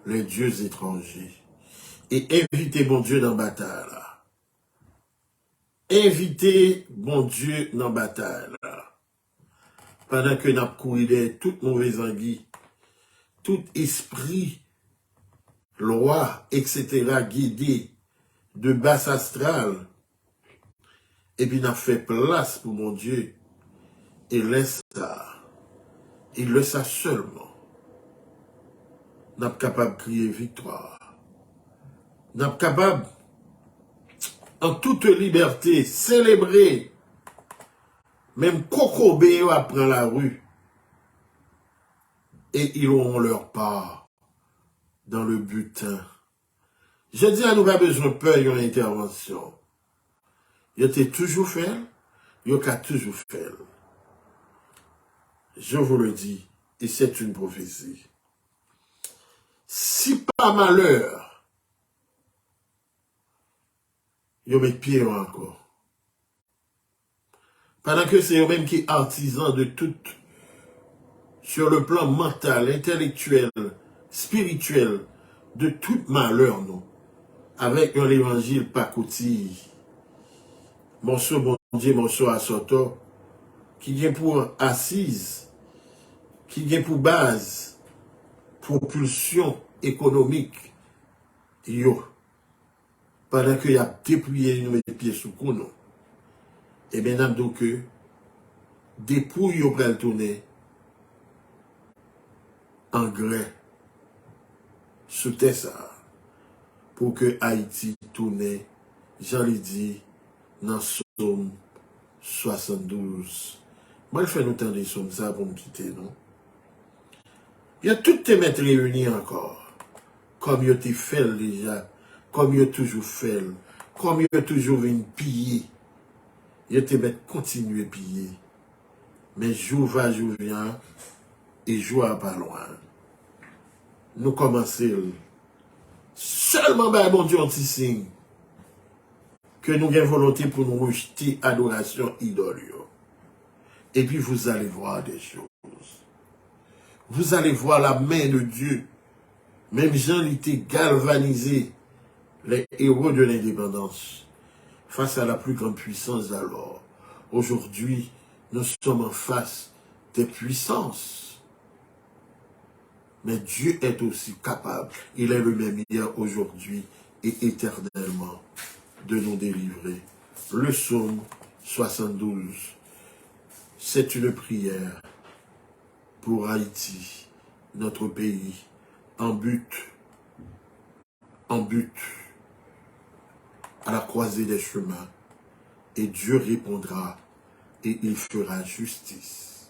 les dieux étrangers. Et inviter mon Dieu dans la bataille. Là. Inviter mon Dieu dans la bataille. Là. Pendant que nous avons couru toute mauvaise anguille, tout esprit, loi, etc., guidé de basse astrale, et puis n'a fait place pour mon Dieu, et laisse ça, il le sait seulement, n'a pas capable de crier victoire, n'a pas capable, en toute liberté, célébrer, même Kokobéo après la rue, et ils auront leur part dans le butin. Je dis à nous pas besoin de peur, il y a une intervention. Il a toujours fait, il a toujours fait. Je vous le dis, et c'est une prophétie. Si pas malheur, il y a pied encore. Pendant que c'est eux-mêmes qui sont artisans de tout, sur le plan mental, intellectuel, spirituel, de tout malheur, non. Avec un évangile pas coutille. Morceau bon Dieu, morceau à soto, qui vient pour assise, qui vient pour base, propulsion économique, yo. Pendant qu'il y a dépouillé nos pieds sous nous. Et bien, donc, dépouille au pral tourner en grès sous terre ça pour que Haïti tourne, j'en l'ai dit, dans Somme 72. Moi, je fais nous temps des sommes ça pour me quitter, non? Il y a toutes tes maîtres réunis encore, comme il te fait déjà, comme il toujours fait, comme il toujours venu piller. Il te met continuer à piller. Mais jour va, jour vient, et jour à pas loin. Nous commençons seulement par mon Dieu anti-signe que nous avons volonté pour nous rejeter adoration idole. Et puis vous allez voir des choses. Vous allez voir la main de Dieu. Même Jean était galvanisé, les héros de l'indépendance, face à la plus grande puissance d'alors. Aujourd'hui, nous sommes en face des puissances. Mais Dieu est aussi capable, il est le même hier, aujourd'hui et éternellement, de nous délivrer. Le psaume 72, c'est une prière pour Haïti, notre pays, en but à la croisée des chemins. Et Dieu répondra et il fera justice.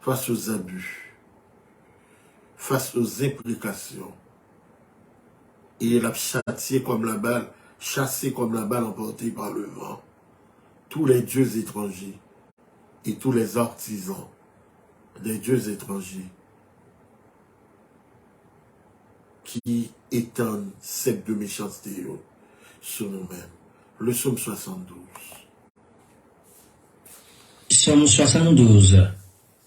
Face aux abus, face aux imprécations, et il a châtié comme la balle, chassé comme la balle emportée par le vent, tous les dieux étrangers et tous les artisans des dieux étrangers qui étendent cette de méchanceté sur nous-mêmes. Le psaume 72. Psaume 72.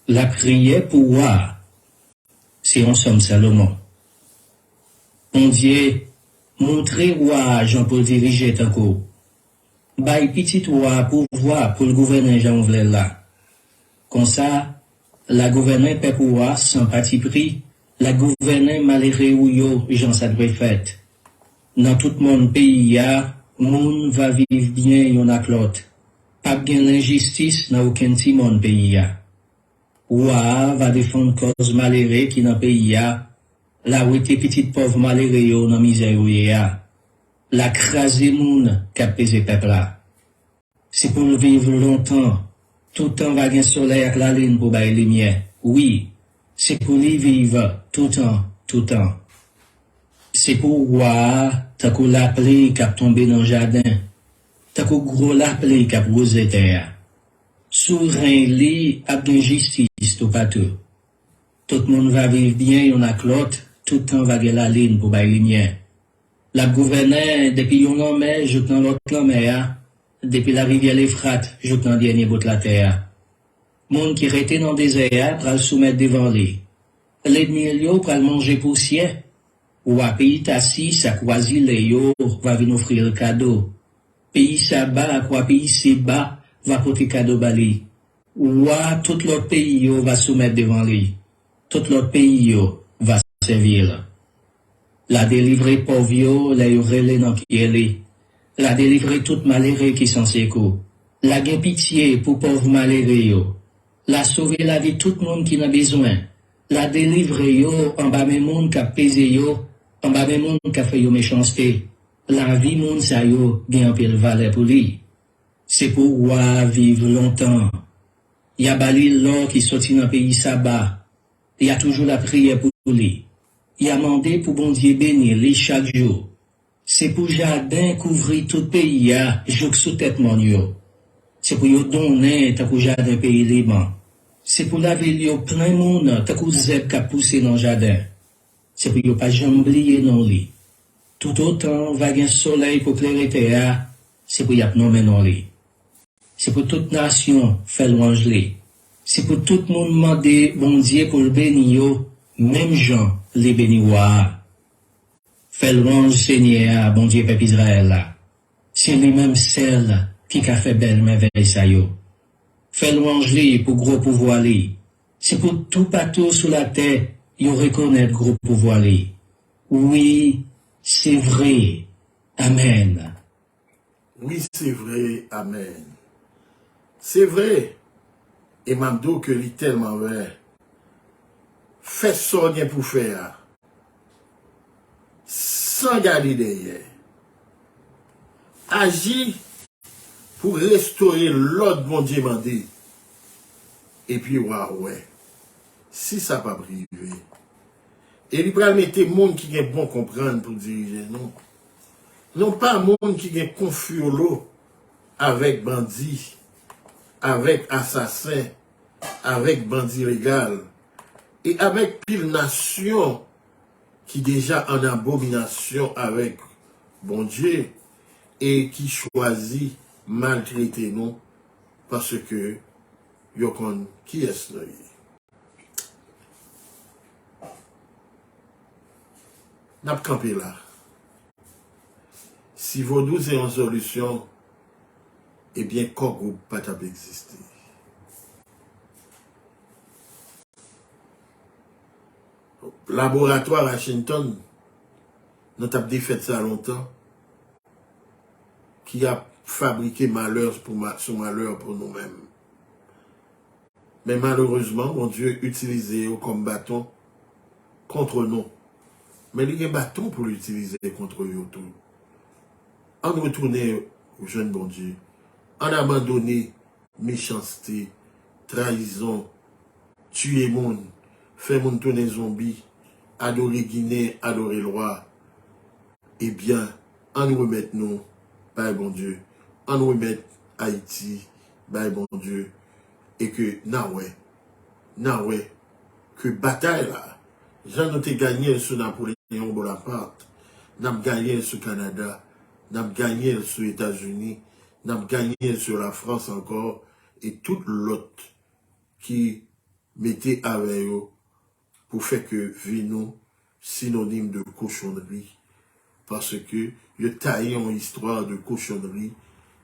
La prière pour roi. C'est en somme Salomon. On Dieu, montrez roi Jean pour diriger ta cour. Bail petit roi pour voir pour le gouverner Jean là. Comme ça, la gouverner peut pouvoir sans parti pris, la gouverner malheureux ou yo, Jean ça devrait fait. Dans tout mon pays, moun va vivre bien yon ak l'autre. Pas bien l'injustice dans aucun petit monde pays. Roi va défendre cause malheureux qui dans pays la où était petite pauvre malheureux yo dans misère la craser moun qui a pesé peuple là. C'est pour le vivre longtemps. Tout le temps va gagner soleil avec la lune pour bailler lumière. Oui, c'est pour lui vivre tout le temps. C'est pour roi, t'as qu'au la pluie qui a tombé dans le jardin. T'as qu'au gros la pluie qui a posé terre. Souverain li a de justice tout partout. Tout le monde va vivre bien, y'en a l'autre, tout le temps va gagner la ligne pour bailler lumière. La gouverneure, depuis yon homme, je dans l'autre homme, depuis la rivière l'Euphrate, je dans le dernier bout de la terre. Monde qui rete dans le désert, pral soumettre devant lui. L'ennemi yo pral manger poussière. Ou à pays tassi, sa croisi les yo, va venir offrir le cadeau. Pays sa bas, quoi pays c'est bas, va porter cadeau bali. Ou à tout l'autre pays yo va soumettre devant lui. Tout l'autre pays yo va servir. La délivrer pauvre yo, la yo relé dans pied. La délivrer tout malheureux qui sont secours. La gain pitié pour pauvre malheureux yo. La sauver la vie tout le monde qui n'a besoin. La délivrer yo, en bas même monde qui a pesé yo, en bas même monde qui a fait yo méchanceté. La vie monde sa yo, gain pile valeur pour lui. C'est pour roi vivre longtemps. Y a bali l'or qui sorti dans le pays sabbat. Y a toujours la prière pour lui. Y a mandé pour bon Dieu bénir lui chaque jour. C'est pour jardin couvrir tout pays, jouk sous tête mon yo. C'est pour yo donner, ta pour jardin pays liban. C'est pour laver yo plein monde, ta pour zeb ka poussé dans jardin. C'est pour yo pas jamais oublier non li. Tout autant va gen soleil pour clairer terre, c'est pour y ap nommer non li. C'est pour toute nation faire louange li. C'est pour tout le monde demander bon Dieu pour le bénir yo, même gens les bénir. Fait louange Seigneur, bon Dieu peuple Israël. C'est lui-même celle qui a fait belle merveille ça yo. Fait louange li pour gros pouvoir li. C'est pour tout partout sur la terre, yo reconnaître gros pouvoir li. Oui, c'est vrai. Amen. Oui, c'est vrai. Amen. C'est vrai. Et m'a dit que lui tellement vrai. Fais ça bien pour faire. Sans garder derrière. Agis pour restaurer l'ordre bon Dieu mandé. Et puis, ouais. Si ça pas privé. Et il va mettre monde qui est bon comprendre pour diriger, non. Non pas monde qui est confus avec bandits, avec assassins, avec bandits légal, et avec pile nation qui déjà en abomination avec bon Dieu, et qui choisit maltraiter nous, parce que yo kon qui est là. N'a pas campé là. Si vos 12 est en solution, eh bien, quoi groupe pas exister. Laboratoire à Washington, nous avons défait ça longtemps, qui a fabriqué malheur sur malheur pour nous-mêmes. Mais malheureusement, mon Dieu utilisé comme bâton contre nous. Mais il y a un bâton pour l'utiliser contre eux tout. En retourner au jeune bon Dieu, en abandonner méchanceté, trahison, tuer monde, faire monde tourner zombie, adorer Guinée, adorer le roi, eh bien, en nous remettre nous, par bon Dieu, en nous remettre Haïti, par bon Dieu, et que, que bataille là, j'en ai gagné sur Napoléon Bonaparte, n'a gagné sur Canada, n'a gagné sur les États-Unis, n'a gagné sur la France encore, et toute l'autre qui mettait avec eux pour faire que vie nous synonyme de cochonnerie. Parce que le taillé en histoire de cochonnerie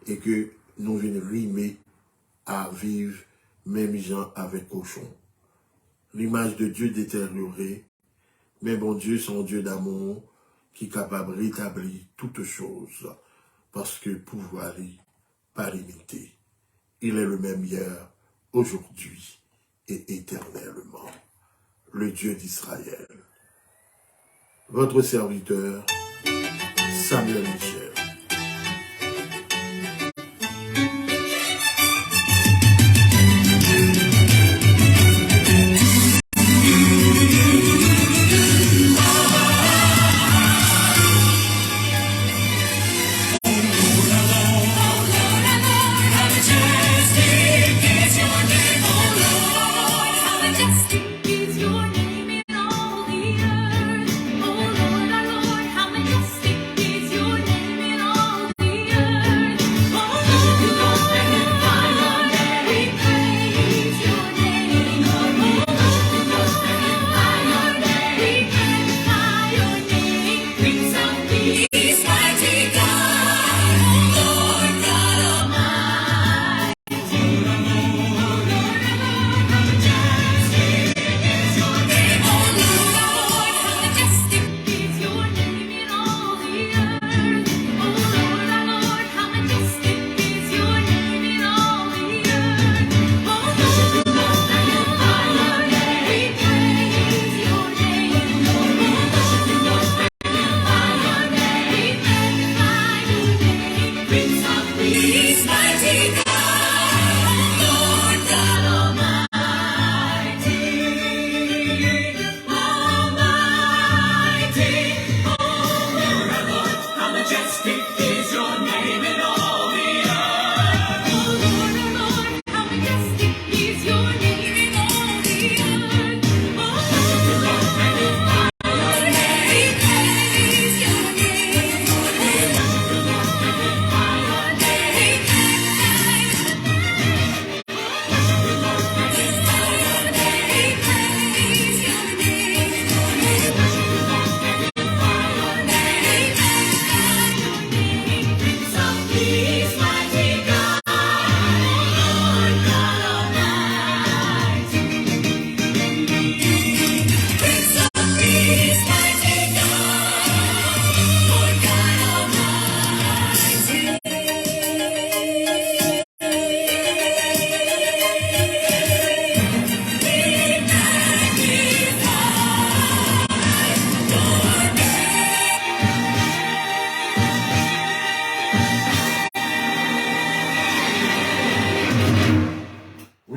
et que nous venons rimer à vivre même gens avec cochon. L'image de Dieu détériorée, mais bon Dieu, son Dieu d'amour, qui est capable de rétablir toutes choses, parce que le pouvoir n'est pas limité. Il est le même hier, aujourd'hui et éternellement. Le Dieu d'Israël. Votre serviteur, Samuel Michel. How majestic is your name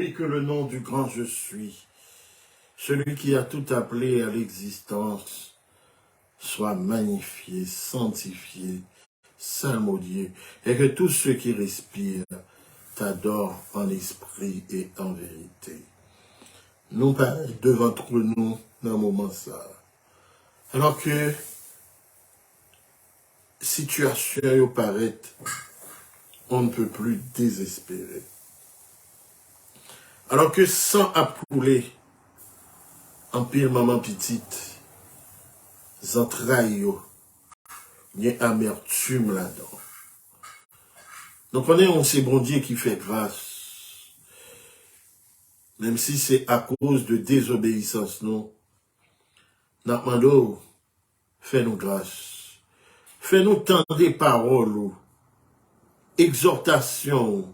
et que le nom du grand je suis, celui qui a tout appelé à l'existence, soit magnifié, sanctifié, salmodié, et que tous ceux qui respirent t'adorent en esprit et en vérité. Nous parlons devant nous dans un moment ça. Alors que situation paraît, on ne peut plus désespérer. Alors que sang a coulé en pile maman petite, entrailles, il y a amertume là-dedans. Donc on est un c'est bon Dieu qui fait grâce. Même si c'est à cause de désobéissance, non. N'amando, fais-nous grâce. Fais-nous tendre des paroles, exhortations,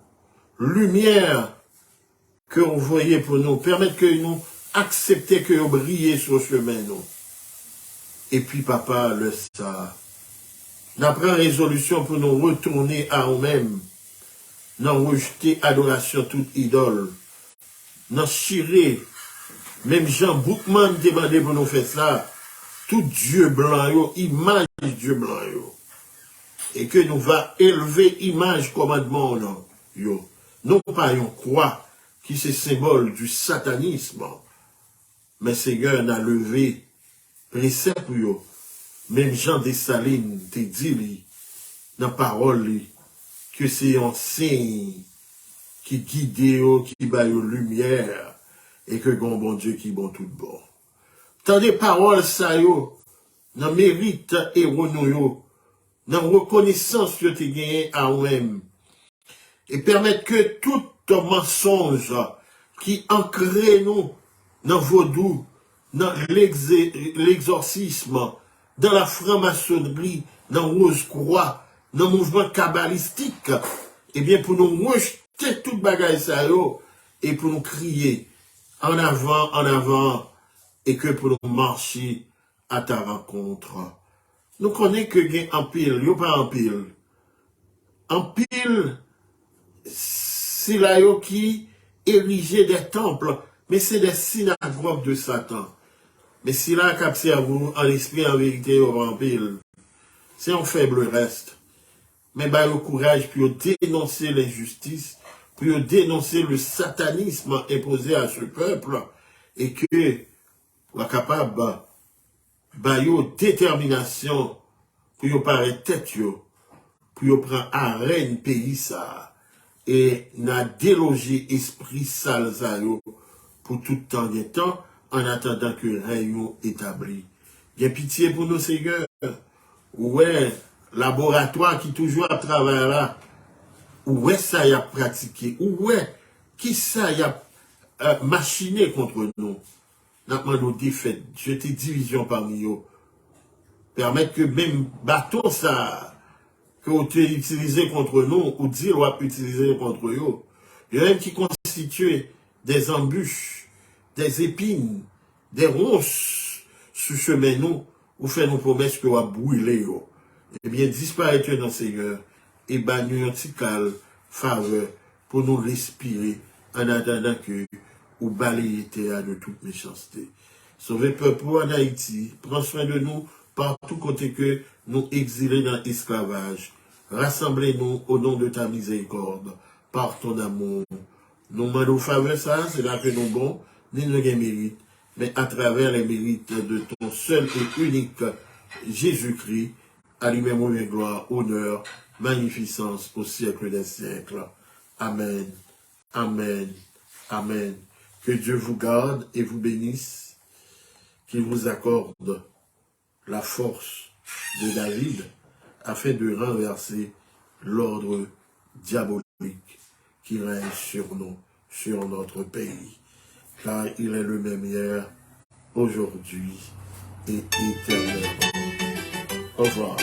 lumière que vous voyez pour nous. Permettre que nous accepter que vous brillez sur le chemin, nous. Et puis, papa, le ça. Nous prenons résolution pour nous retourner à nous-mêmes. Nous rejeter adoration toute idole. Nous chirer. Même Jean Boukman demandait pour nous faire ça. Tout Dieu blanc, yo, image Dieu blanc, yo. Et que nous va élever image commandement, non, yo. Non pas une croix qui c'est symbole du satanisme. Mais Seigneur n'a levé précepte, yo. Même Jean Dessalines te dit, dans parole, que c'est un signe qui guide, yo, qui bat yo lumière, et que bon Dieu qui bon tout bon. Tant des paroles, ça yo, dans mérite et renou dans reconnaissance que tu gagné à nous-mêmes. Et permettre que tout mensonge qui ancre nous dans vaudou, dans l'exorcisme, dans la franc-maçonnerie, dans Rose-Croix, dans le mouvement kabbalistique, eh bien pour nous rejeter toute bagaille ça yo, et pour nous crier en avant, et que pour nous marcher à ta rencontre. Nous connaissons que il y a en pile, il n'y a pas en pile. En pile, c'est là qui érigé des temples, mais c'est des synagogues de Satan. Mais si là, capté à vous, en esprit, en vérité, en pile, c'est un faible reste. Mais bah, le courage pour dénoncer l'injustice, pour dénoncer le satanisme imposé à ce peuple, et que la capable ba yo détermination pour yo paraître tête yo pour yo prendre arène pays ça et n'a délogé esprit sale ça yo pour tout temps de temps en attendant que règne établi. Bien pitié pour nous Seigneur. Ouais, laboratoire qui toujours à travers là. Ouais ça y a pratiqué. Ouais, qui ça y a machiné contre nous. N'a pas nos défaites, jeter division parmi eux. Permettre que même bateau ça, que vous utilisez contre nous, ou dire ou utiliser contre eux. Il y a même qui constituent des embûches, des épines, des ronces sur chemin nous, ou fait nos promesses que vous brûler. Eh bien, disparaître dans le Seigneur, et bannir un petit calme, faveur, pour nous respirer, en attendant que ou balayer de toute méchanceté. Sauvez le peuple en Haïti, prends soin de nous partout côté que nous exilés dans l'esclavage. Rassemblez-nous au nom de ta miséricorde, par ton amour. Nous demandons faveur ça, c'est là que nous bons, ni nous mérite, mais à travers les mérites de ton seul et unique Jésus-Christ, à lui-même gloire, honneur, magnificence au siècle des siècles. Amen. Amen. Amen. Que Dieu vous garde et vous bénisse, qu'il vous accorde la force de David afin de renverser l'ordre diabolique qui règne sur nous, sur notre pays. Car il est le même hier, aujourd'hui et éternellement. Au revoir.